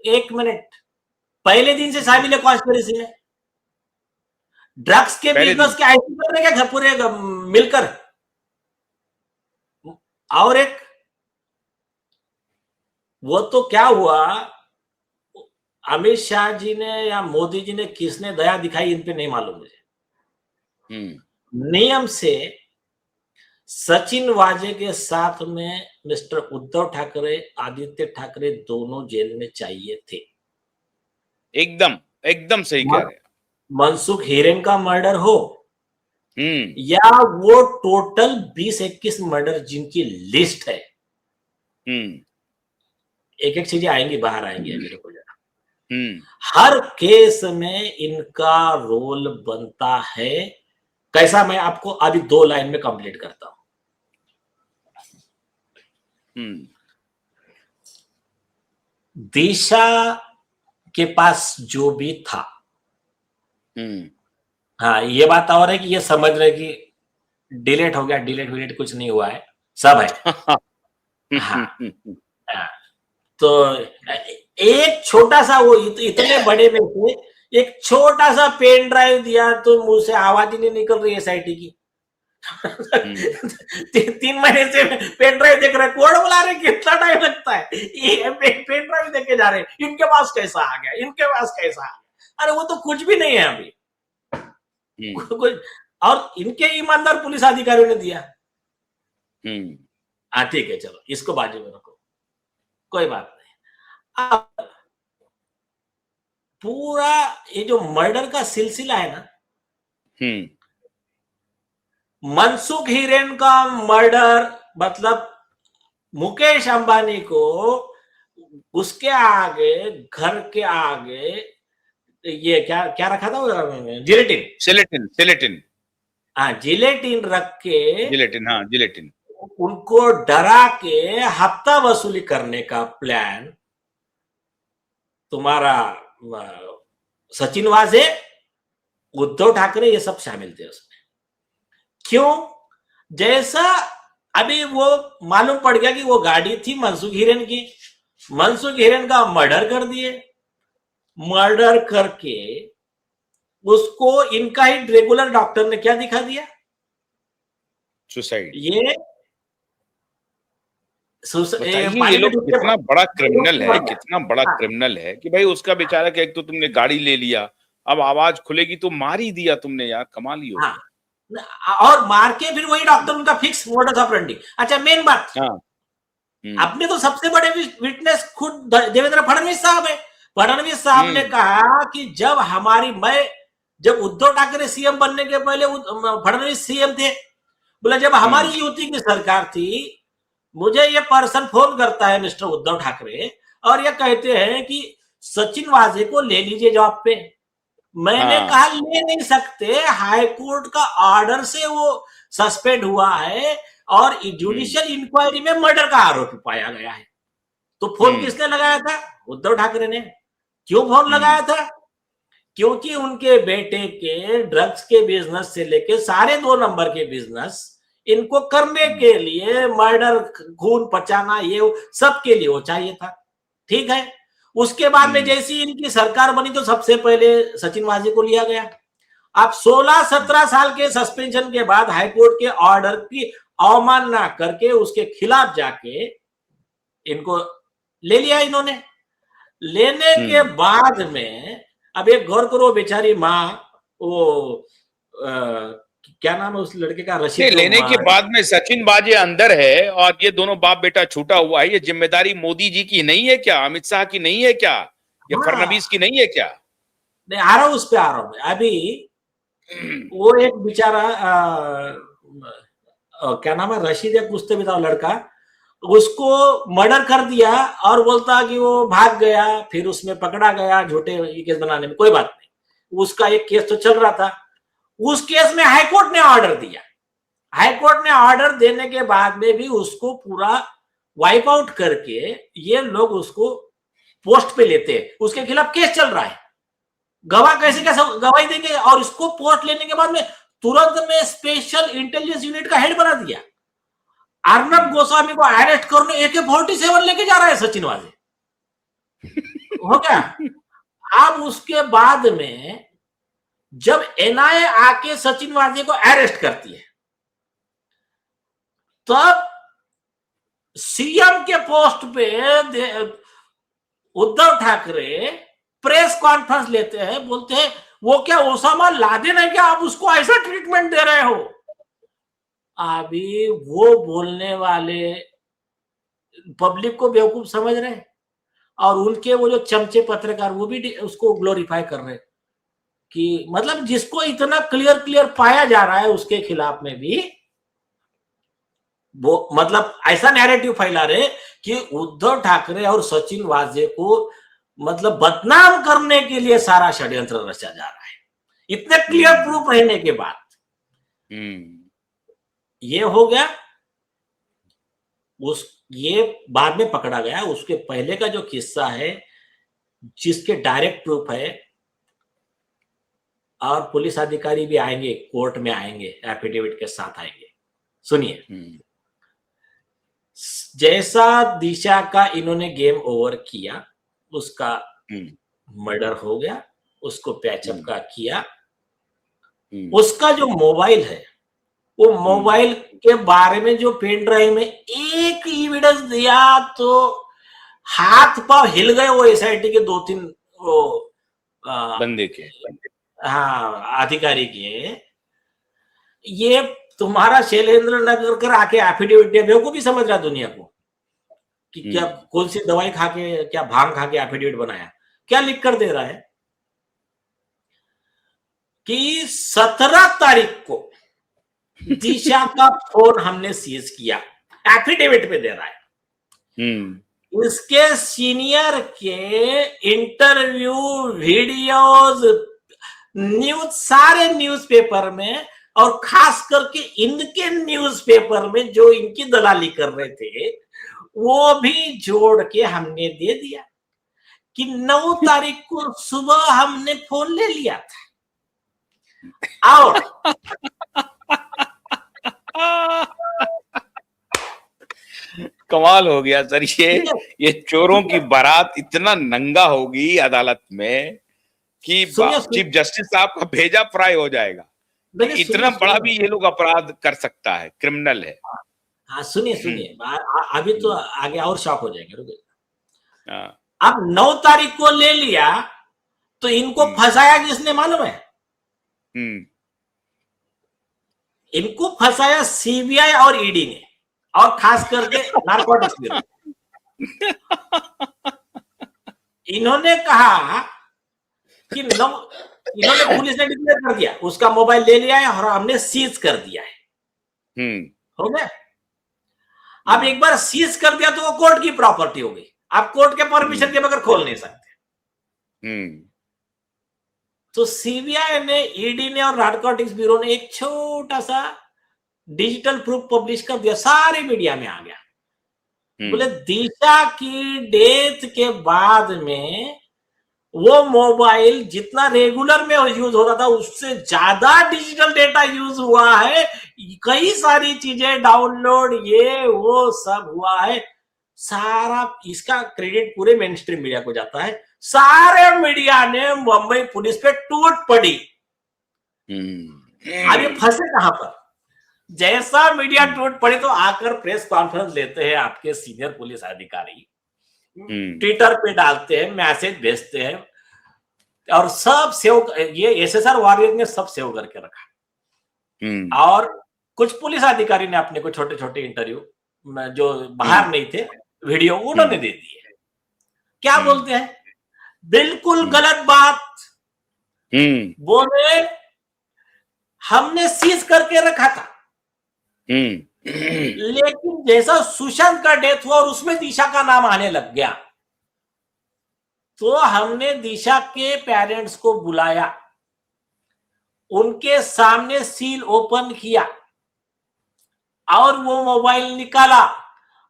1 मिनट, पहले दिन से शामिल है कॉन्स्पिरेसी में, ड्रग्स के बिजनेस के आईटी करने का पूरे मिलकर। और एक वो तो क्या हुआ, अमित शाह जी ने या मोदी जी ने किसने दया दिखाई इन पे नहीं मालूम मुझे। नियम से सचिन वाजे के साथ में मिस्टर उद्धव ठाकरे, आदित्य ठाकरे दोनों जेल में चाहिए थे। एकदम सही कह रहे हैं। मनसुख हिरेन का मर्डर हो या वो टोटल 20-21 मर्डर जिनकी लिस्ट है, एक एक चीजें आएंगी, बाहर आएंगी अभी, रुको जरा। हम्म हर केस में इनका रोल बनता है। कैसा, मैं आपको अभी 2 लाइन में कंप्लीट करता हूं। दिशा के पास जो भी था, हाँ ये बात और है कि ये समझ रहे कि डिलीट हो गया, डिलीट कुछ नहीं हुआ है, सब है। हाँ, हाँ। तो एक छोटा सा, वो इतने बड़े में से एक छोटा सा पेन ड्राइव दिया तो मुंह से आवाज ही नहीं निकल रही एसआईटी की। 3 महीने से पेन ड्राइव देख रहे, कोड बुला रहे, कितना टाइम लगता है, ये पेन ड्राइव देखे जा रहे, इनके पास कैसा आ गया, इनके पास कैसा आ गया। अरे वो तो कुछ भी नहीं है अभी कुछ। और इनके ईमानदार पुलिस अधिकारियों ने दिया। हाँ ठीक है, चलो इसको बाजू में रखो, कोई बात नहीं। अब पूरा ये जो मर्डर का सिलसिला है ना, मनसुख हिरेन का मर्डर, मतलब मुकेश अंबानी को उसके आगे, घर के आगे ये क्या क्या रखा था, जिलेटिन। हाँ जिलेटिन रख के, जिलेटिन उनको डरा के हफ्ता वसूली करने का प्लान तुम्हारा सचिन वाजे, उद्धव ठाकरे, ये सब शामिल थे उसमें। क्यों? जैसा अभी वो मालूम पड़ गया कि वो गाड़ी थी मनसुख हिरेन की, मनसुख हिरेन का मर्डर कर दिए, मर्डर करके उसको इनका ही रेगुलर डॉक्टर ने क्या दिखा दिया, सुसाइड। ये ये लोग कितना बड़ा क्रिमिनल है, कितना बड़ा क्रिमिनल है कि भाई उसका बेचारा कि एक तो तुमने गाड़ी ले लिया, अब आवाज खुलेगी तो मार ही दिया तुमने, यार कमाल ही हो गया। और मार के फिर वही डॉक्टर उनका फिक्स मोडस ऑपरेंडी। अच्छा मेन बात, अपने तो सबसे बड़े विटनेस खुद देवेंद्र फडणवीस साहब है। फडणवीस साहब ने कहा कि जब उद्धव ठाकरे सीएम बनने के पहले फडणवीस सीएम थे, बोला जब हमारी युति की सरकार थी, मुझे ये पर्सन फोन करता है मिस्टर उद्धव ठाकरे, और ये कहते हैं कि सचिन वाजे को ले लीजिए जॉब पे। मैंने कहा ले नहीं सकते, हाई कोर्ट का ऑर्डर से वो सस्पेंड हुआ है और जुडिशियल इंक्वायरी में मर्डर का आरोपी पाया गया है। तो फोन किसने लगाया था? उद्धव ठाकरे ने। क्यों फोन लगाया था? क्योंकि उनके बेटे के ड्रग्स के बिजनेस से लेके सारे 2 नंबर के बिजनेस इनको करने के लिए, मर्डर, खून पचाना, ये सब के लिए वो चाहिए था। ठीक है, उसके बाद में जैसी इनकी सरकार बनी तो सबसे पहले सचिन वाजे को लिया गया। अब 16-17 साल के सस्पेंशन के बाद हाईकोर्ट के ऑर्डर की अवमानना करके उसके खिलाफ जाके इनको ले लिया इन्होंने। लेने के बाद में अब एक गौर करो, बेचारी माँ, वो क्या नाम है उस लड़के का, रशीद। लेने के बाद में सचिन वाजे अंदर है और ये दोनों बाप बेटा छूटा हुआ है। ये जिम्मेदारी मोदी जी की नहीं है क्या? अमित शाह की नहीं है क्या? ये फडणवीस की नहीं है क्या? नहीं, आ रहा हूं, उस पे आ रहा हूं मैं अभी। वो एक बेचारा क्या नाम है, रशीद या कुछ तो भी था लड़का, उसको मर्डर कर दिया और बोलता कि वो भाग गया, फिर उसमें पकड़ा गया झूठे केस बनाने में। कोई बात नहीं, उसका एक केस तो चल रहा था। उस केस में हाईकोर्ट ने ऑर्डर दिया। हाईकोर्ट ने ऑर्डर देने के बाद में भी उसको पूरा वाइप आउट करके ये लोग उसको पोस्ट पे लेते हैं। उसके खिलाफ केस चल रहा है, गवाह कैसे गवाही देंगे, और इसको पोस्ट लेने के बाद में तुरंत में स्पेशल इंटेलिजेंस यूनिट का हेड बना दिया। अर्नब गोस्वामी को अरेस्ट करने AK-47 लेके जा रहा है सचिन वाजे। हो गया। अब उसके बाद में जब NIA आके सचिन वाजे को अरेस्ट करती है, तब सीएम के पोस्ट पे उद्धव ठाकरे प्रेस कॉन्फ्रेंस लेते हैं, बोलते हैं वो क्या ओसामा लादेन है क्या, आप उसको ऐसा ट्रीटमेंट दे रहे हो। अभी वो बोलने वाले पब्लिक को बेवकूफ समझ रहे हैं, और उनके वो जो चमचे पत्रकार वो भी उसको ग्लोरीफाई कर रहे हैं कि मतलब जिसको इतना क्लियर पाया जा रहा है उसके खिलाफ में भी वो मतलब ऐसा नैरेटिव फैला रहे कि उद्धव ठाकरे और सचिन वाजे को मतलब बदनाम करने के लिए सारा षड्यंत्र रचा जा रहा है, इतने क्लियर प्रूफ रहने के बाद। ये हो गया, ये बाद में पकड़ा गया। उसके पहले का जो किस्सा है जिसके डायरेक्ट प्रूफ है, और पुलिस अधिकारी भी आएंगे, कोर्ट में आएंगे, एफिडेविट के साथ आएंगे। सुनिए, जैसा दिशा का इन्होंने गेम ओवर किया, उसका मर्डर हो गया, उसको पैचअप का किया, उसका जो मोबाइल है, वो मोबाइल के बारे में जो पेन ड्राइव में एक एविडेंस दिया तो हाथ पांव हिल गए वो एसआईटी के 2-3 बंदे के, हाँ, अधिकारी के। ये तुम्हारा शैलेंद्र नगर कर आके एफिडेविट दिया, बेवकूफी समझ रहा दुनिया को कि क्या कौन सी दवाई खा के, क्या भांग खा के एफिडेविट बनाया, क्या लिख कर दे रहा है कि 17 तारीख को दिशा का फोन हमने सीज किया, एफिडेविट पे दे रहा है। इसके सीनियर के इंटरव्यू, वीडियोस, न्यूज, सारे न्यूज़पेपर में, और खास करके इनके न्यूज़पेपर में जो इनकी दलाली कर रहे थे, वो भी जोड़ के हमने दे दिया कि 9 तारीख को सुबह हमने फोन ले लिया था। और कमाल हो गया सर, ये चोरों की बारात इतना नंगा होगी अदालत में कि चीफ जस्टिस साहब का भेजा फ्राई हो जाएगा। इतना बड़ा भी ये लोग अपराध कर सकता है, क्रिमिनल है। हाँ, सुनिए, अभी तो आगे और शॉक हो जाएंगे, रुकिए। अब 9 तारीख को ले लिया तो इनको फंसाया किसने मालूम है? इनको फंसाया सीबीआई और ईडी ने, और खास करके नारकोटिक्स ब्यूरो। इन्होंने कहा कि इन्होंने, पुलिस ने डिक्लेयर कर दिया, उसका मोबाइल ले लिया है और हमने सीज कर दिया है। हो गया। अब एक बार सीज कर दिया तो वो कोर्ट की प्रॉपर्टी हो गई, आप कोर्ट के परमिशन के बगैर खोल नहीं सकते। तो सीबीआई ने, ईडी ने और नारकोटिक्स ब्यूरो ने एक छोटा सा डिजिटल प्रूफ पब्लिश कर दिया, सारे मीडिया में आ गया। बोले दिशा की डेथ के बाद में वो मोबाइल जितना रेगुलर में यूज होता था उससे ज्यादा डिजिटल डेटा यूज हुआ है, कई सारी चीजें डाउनलोड, ये वो सब हुआ है। सारा इसका क्रेडिट पूरे मेन स्ट्रीम मीडिया को जाता है। सारे मीडिया ने मुंबई पुलिस पे टूट पड़ी। अभी फंसे कहां पर? जैसा मीडिया टूट पड़ी तो आकर प्रेस कॉन्फ्रेंस लेते हैं आपके सीनियर पुलिस अधिकारी, ट्विटर पे डालते हैं, मैसेज भेजते हैं, और सब सेव, ये एसएसआर वॉरियर ने सब सेव करके रखा। और कुछ पुलिस अधिकारी ने अपने को छोटे छोटे इंटरव्यू जो बाहर नहीं थे, वीडियो उन्होंने दे दिए। क्या बोलते हैं? बिल्कुल गलत बात बोले, हमने सीज करके रखा था। लेकिन जैसा सुशांत का डेथ हुआ और उसमें दिशा का नाम आने लग गया, तो हमने दिशा के पेरेंट्स को बुलाया, उनके सामने सील ओपन किया और वो मोबाइल निकाला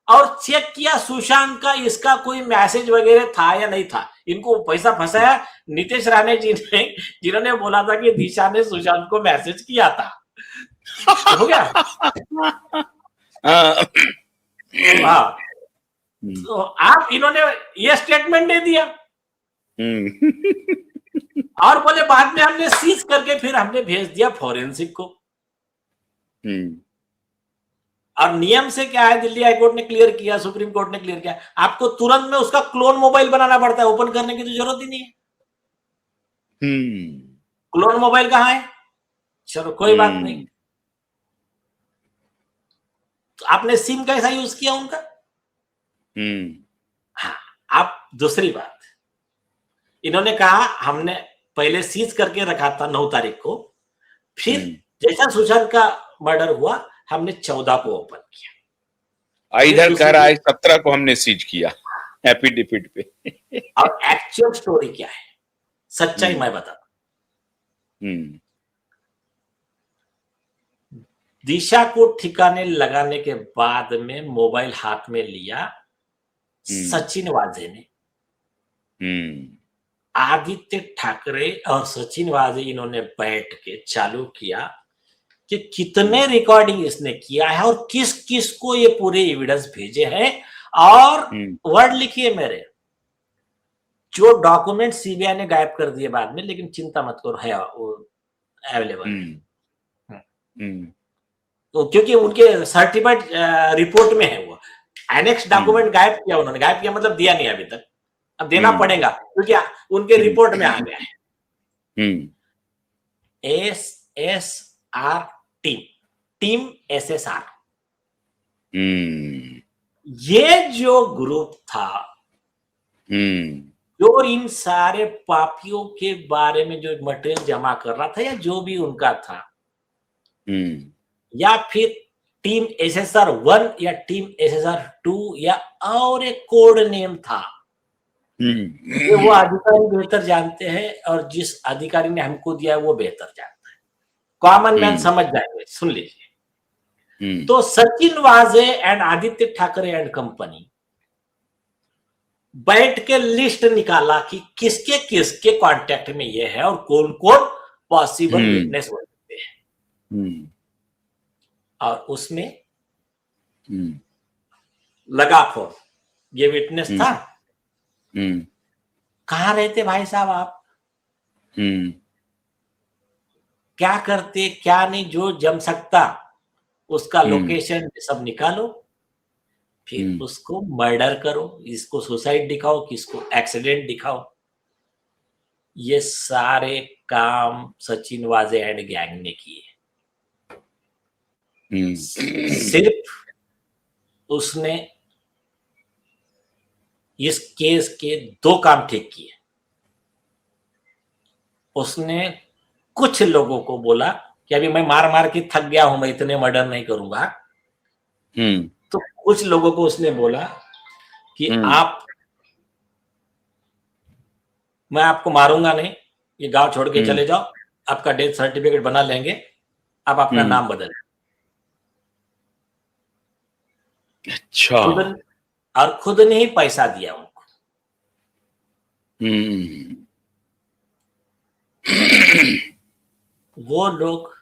और चेक किया सुशांत का, इसका कोई मैसेज वगैरह था या नहीं था। इनको पैसा फंसाया नीतीश राणे जी ने, जिन्होंने बोला था कि दिशा ने सुशांत को मैसेज किया था। हो गया। हाँ, तो आप, इन्होंने ये स्टेटमेंट दे दिया और बोले बाद में हमने सीज करके फिर हमने भेज दिया फॉरेंसिक को। और नियम से क्या है, दिल्ली हाईकोर्ट ने क्लियर किया, सुप्रीम कोर्ट ने क्लियर किया, आपको तुरंत में उसका क्लोन मोबाइल बनाना पड़ता है, ओपन करने की तो जरूरत ही नहीं है। क्लोन मोबाइल कहां है? चलो कोई बात नहीं। तो आपने सिम कैसा यूज किया उनका? हाँ, आप दूसरी बात, इन्होंने कहा हमने पहले सीज करके रखा था 9 तारीख को, फिर जैसा सुशांत का मर्डर हुआ हमने 14 को ओपन किया। इधर कह रहा है 17 को हमने सीज किया एफिडेविट पे। और एक्चुअल स्टोरी क्या है, सच्चाई मैं बता, दिशा को ठिकाने लगाने के बाद में मोबाइल हाथ में लिया सचिन वाजे ने, आदित्य ठाकरे और सचिन वाजे इन्होंने बैठ के चालू किया कि कितने रिकॉर्डिंग इसने किया है और किस किस को ये पूरे एविडेंस भेजे हैं, और वर्ड लिखिए मेरे, जो डॉक्यूमेंट सीबीआई ने गायब कर दिए बाद में, लेकिन चिंता मत करो है वो अवेलेबल है। तो क्योंकि उनके सर्टिफाइड रिपोर्ट में है वो, एनेक्स डॉक्यूमेंट गायब किया उन्होंने, गायब किया मतलब दिया नहीं अभी तक, अब देना पड़ेगा क्योंकि उनके रिपोर्ट में आ गया है। SSR टीम SSR, ये जो ग्रुप था जो इन सारे पापियों के बारे में जो मटेरियल जमा कर रहा था, या जो भी उनका था, या फिर टीम SSR 1 या टीम SSR 2 या और एक कोड नेम था, वो अधिकारी बेहतर जानते हैं, और जिस अधिकारी ने हमको दिया है वो बेहतर जानता है, कॉमन मैन समझ जाएंगे, सुन लीजिए। तो सचिन वाजे and Aditya Thackeray and company बैठ के लिस्ट निकाला कि किसके किसके कांटेक्ट में ये है और कौन कौन पॉसिबल विटनेस हो सकते हैं, और उसमें लगा फोन, ये विटनेस था, कहां रहते भाई साहब आप, क्या करते क्या नहीं, जो जम सकता उसका लोकेशन सब निकालो, फिर उसको मर्डर करो, इसको सुसाइड दिखाओ, किसको एक्सीडेंट दिखाओ। ये सारे काम सचिन वाजे एंड गैंग ने किए। सिर्फ उसने इस केस के 2 काम ठीक किए। उसने कुछ लोगों को बोला कि अभी मैं मार मार के थक गया हूं, मैं इतने मर्डर नहीं करूंगा। तो कुछ लोगों को उसने बोला कि मैं आपको मारूंगा नहीं, ये गांव छोड़ के चले जाओ, आपका डेथ सर्टिफिकेट बना लेंगे, आप अपना नाम बदल। अच्छा। और खुद ने ही पैसा दिया उनको। वो लोग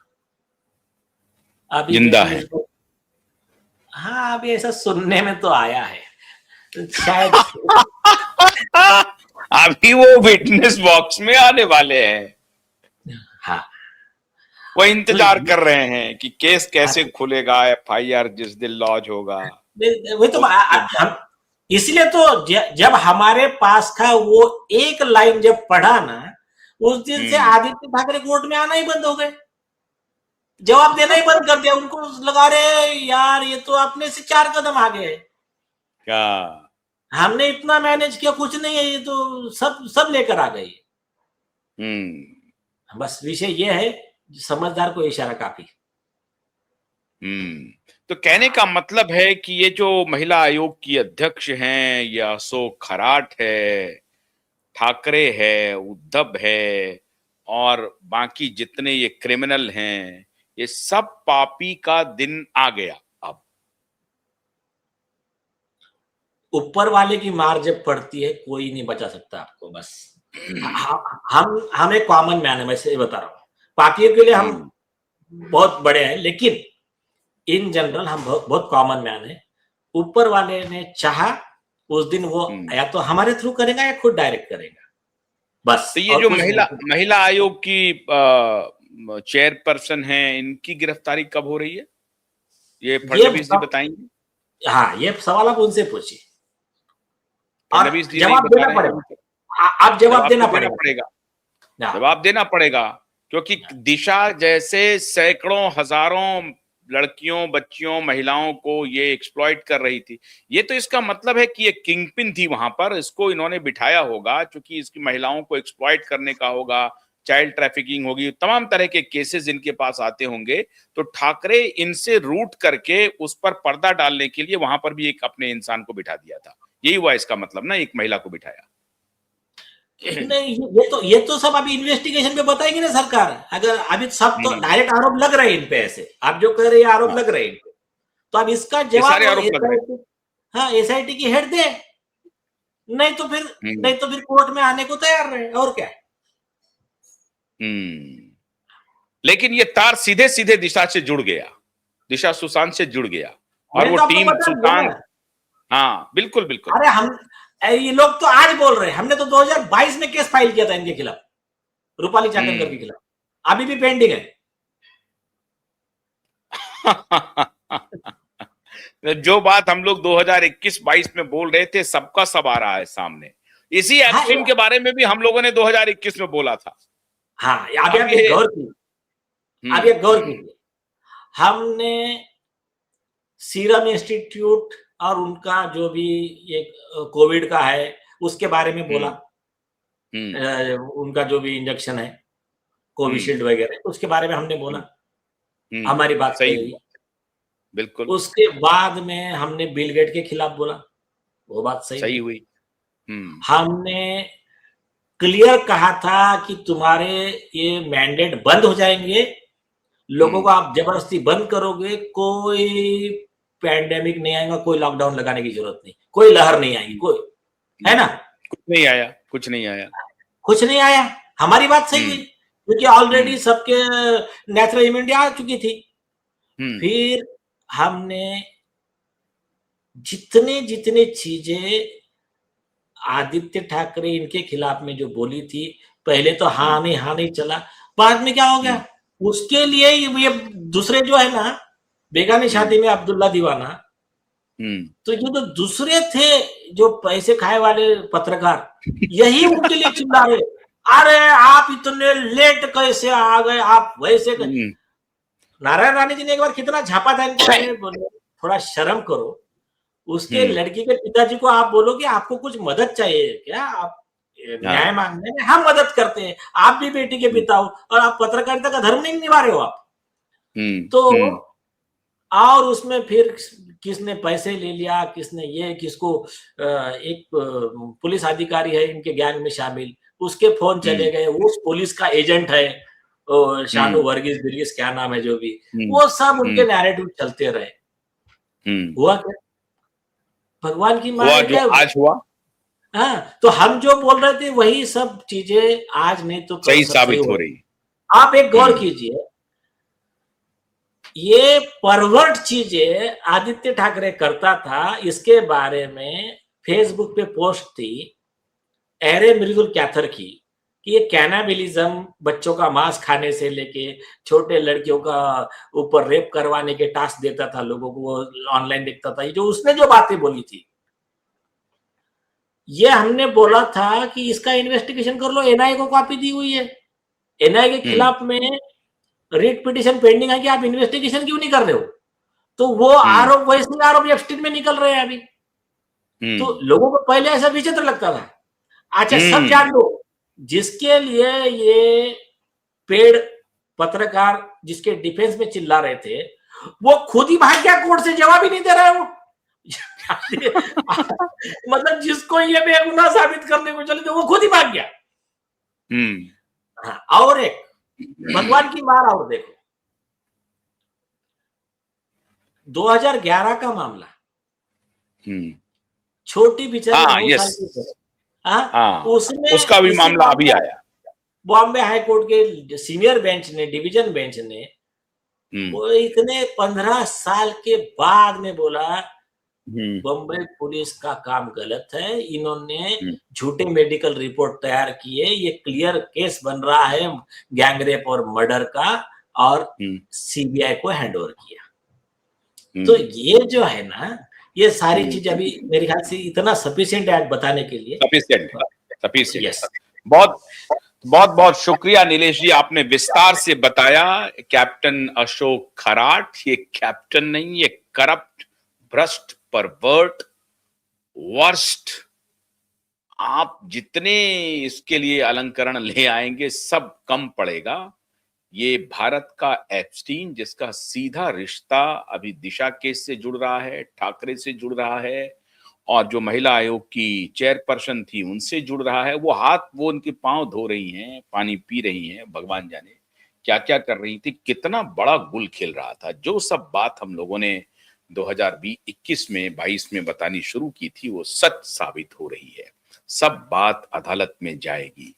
अभी जिंदा है। हाँ, अभी ऐसा सुनने में तो आया है, शायद अभी वो विटनेस बॉक्स में आने वाले हैं। हाँ, वो इंतजार कर रहे हैं कि केस कैसे खुलेगा, FIR जिस दिन लॉन्च होगा। वही तो हम, इसलिए तो जब हमारे पास था वो एक लाइन जब पढ़ा ना, उस दिन से आदित्य ठाकरे कोर्ट में आना ही बंद हो गए, जवाब देना ही बंद कर दिया। उनको लगा रहे यार ये तो अपने से 4 कदम आगे है, क्या हमने इतना मैनेज किया, कुछ नहीं है, ये तो सब लेकर आ गई। बस विषय ये है, समझदार को इशारा काफी। तो कहने का मतलब है कि ये जो महिला आयोग की अध्यक्ष हैं, ये अशोक खराट है, ठाकरे है, उद्धव है, और बाकी जितने ये क्रिमिनल हैं, ये सब पापी का दिन आ गया। अब ऊपर वाले की मार जब पड़ती है कोई नहीं बचा सकता आपको। बस हम एक कॉमन मैन है, मैं से बता रहा हूँ, पापियों के लिए हम बहुत बड़े हैं, लेकिन इन जनरल हम बहुत कॉमन मैन है। ऊपर वाले ने चाहा उस दिन वो या तो हमारे थ्रू करेगा या खुद डायरेक्ट करेगा, बस। तो ये जो महिला आयोग की चेयरपर्सन है, इनकी गिरफ्तारी कब हो रही है, ये फडणवीस जी बताएंगे? हाँ, ये सवाल आप उनसे पूछिए, फडणवीस जी जवाब देना पड़ेगा। आप जवाब देना पड़ेगा, जवाब देना पड़ेगा, क्योंकि दिशा जैसे सैकड़ों हजारों लड़कियों, बच्चियों, महिलाओं को ये एक्सप्लॉइट कर रही थी। ये तो इसका मतलब है कि ये किंगपिन थी वहां पर, इसको इन्होंने बिठाया होगा, क्योंकि इसकी महिलाओं को एक्सप्लॉइट करने का होगा, चाइल्ड ट्रैफिकिंग होगी, तमाम तरह के केसेस इनके पास आते होंगे, तो ठाकरे इनसे रूट करके उस पर पर्दा डालने के लिए वहां पर भी एक अपने इंसान को बिठा दिया था। यही हुआ इसका मतलब ना, एक महिला को बिठाया। नहीं, ये तो सब अभी इन्वेस्टिगेशन में बताएगी ना सरकार। अगर अभी सब तो डायरेक्ट आरोप लग रहे हैं इन पे, ऐसे आप जो कह रहे हैं आरोप लग रहे हैं इन पे, तो अब इसका ये सारे जवाब आरोप लग रहे हैं। हाँ एसआईटी की हेड दे, नहीं तो फिर कोर्ट में आने को तैयार रहे, और क्या। लेकिन ये तार सीधे सीधे दिशा से जुड़ गया, दिशा सुशांत से जुड़ गया, और वो तो आपको टीम बता दिया सुशांत। ना। हाँ बिल्कुल बिल्कुल। अरे ये लोग तो आज बोल रहे हैं, हमने तो 2022 में केस फाइल किया था इनके खिलाफ, रूपाली चाकरकर के खिलाफ, अभी भी पेंडिंग है। जो बात हम लोग 2021-22 में बोल रहे थे, सबका सब आ रहा है सामने। इसी एप्स्टीन के बारे में भी हम लोगों ने 2021 में बोला था। हाँ, अब ये गौर कीजिए, हमने सीरम इंस्टीट्यूट और उनका जो भी ये कोविड का है उसके बारे में बोला, उनका जो भी इंजेक्शन है कोविशील्ड वगैरह, उसके बारे में हमने बोला, हमारी बात सही, बिल्कुल। उसके बाद में हमने बिल गेट के खिलाफ बोला, वो बात सही हुई। हमने क्लियर कहा था कि तुम्हारे ये मैंडेट बंद हो जाएंगे, लोगों को आप जबरदस्ती बंद करोगे, कोई पैंडेमिक नहीं आएगा, कोई लॉकडाउन लगाने की जरूरत नहीं, कोई लहर नहीं आएगी, कोई, है ना। कुछ नहीं आया, कुछ नहीं आया, कुछ नहीं आया, हमारी बात सही हुई, क्योंकि ऑलरेडी सबके नेचुरल इम्यूनिटी आ चुकी थी। फिर हमने जितने जितने चीजें आदित्य ठाकरे इनके खिलाफ में जो बोली थी, पहले तो हाँ नहीं चला, बाद में क्या हो गया, उसके लिए ये दूसरे जो है ना, बेगानी शादी में अब्दुल्ला दीवाना, तो ये जो दूसरे थे जो पैसे खाए वाले पत्रकार, यही उनके लिए चिल्ला रहे, अरे आप इतने लेट कैसे आ गए, आप वैसे। नारायण राणे जी ने एक बार कितना झापा था इनको, बोले थोड़ा शर्म करो, उसके लड़की के पिताजी को आप बोलो कि आपको कुछ मदद चाहिए क्या, आप न्याय मांगने में हम मदद करते हैं, आप भी बेटी के पिता हो और आप पत्रकारिता का धर्म नहीं निभा रहे हो आप। तो और उसमें फिर किसने पैसे ले लिया, किसने ये, किसको एक पुलिस अधिकारी है इनके गैंग में शामिल, उसके फोन चले गए, उस पुलिस का एजेंट है शानू वर्गीस बिर्गिस, क्या नाम है जो भी, वो सब उनके नैरेटिव चलते रहे। हुआ क्या, भगवान की मान क्या आज हुआ। हाँ, तो हम जो बोल रहे थे वही सब चीजें आज नहीं तो कल सही साबित हो रही। आप एक गौर कीजिए, ये परवर्ट चीजें आदित्य ठाकरे करता था, इसके बारे में फेसबुक पे पोस्ट थी एरे मृदुल कैथर की, कि ये कैनाबिलिज्म, बच्चों का मांस खाने से लेके छोटे लड़कियों का ऊपर रेप करवाने के टास्क देता था लोगों को, वो ऑनलाइन देखता था, ये जो उसने जो बातें बोली थी, ये हमने बोला था कि इसका इन्वेस्टिगेशन कर लो, एनआईए को कॉपी दी हुई है, एनआईए के खिलाफ में रिट पिटीशन पेंडिंग है कि आप इन्वेस्टिगेशन क्यों नहीं कर रहे हो, तो वो आरोप वैसे आरोप एप्स्टीन में निकल रहे हैं अभी। तो लोगों को पहले ऐसा विचित्र लगता था, अच्छा सब जान दो, जिसके लिए ये पेड़ पत्रकार जिसके डिफेंस में चिल्ला रहे थे, वो खुद ही भाग गया कोर्ट से, जवाब ही नहीं दे रहा है वो। मतलब जिसको ये बेगुनाह साबित करने को चले तो वो खुद ही भाग गया। हाँ, और एक भगवान की मार और देखो, 2011 का मामला, छोटी बेचारी 9 साल की, उसमें उसका भी मामला अभी आया, बॉम्बे हाई कोर्ट के सीनियर बेंच ने, डिवीजन बेंच ने, वो इतने 15 साल के बाद में बोला बम्बई पुलिस का काम गलत है, इन्होंने झूठे मेडिकल रिपोर्ट तैयार किए, ये क्लियर केस बन रहा है गैंगरेप और मर्डर का, और सीबीआई को हैंडओवर किया। तो ये जो है ना, ये सारी चीज अभी मेरे ख्याल से इतना सफिशिएंट है बताने के लिए। सफिशिएंट। yes. बहुत बहुत बहुत शुक्रिया नीलेश जी, आपने विस्तार से बताया। कैप्टन अशोक खराट ये कैप्टन नहीं, ये करप्ट, भ्रष्ट, परवर्ट, वर्स्ट आप जितने इसके लिए अलंकरण ले आएंगे सब कम पड़ेगा। ये भारत का एप्स्टीन, जिसका सीधा रिश्ता अभी दिशा केस से जुड़ रहा है, ठाकरे से जुड़ रहा है, और जो महिला आयोग की चेयरपर्सन थी उनसे जुड़ रहा है। वो उनके पांव धो रही हैं, पानी पी रही हैं, भगवान जाने क्या क्या कर रही थी, कितना बड़ा गुल खिल रहा था। जो सब बात हम लोगों ने 2021 में 22 में बतानी शुरू की थी वो सच साबित हो रही है। सब बात अदालत में जाएगी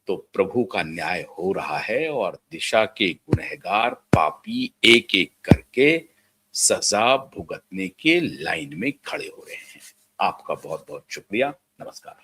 तो प्रभु का न्याय हो रहा है और दिशा के गुनहगार पापी एक एक करके सजा भुगतने के लाइन में खड़े हो रहे हैं। आपका बहुत बहुत शुक्रिया। नमस्कार।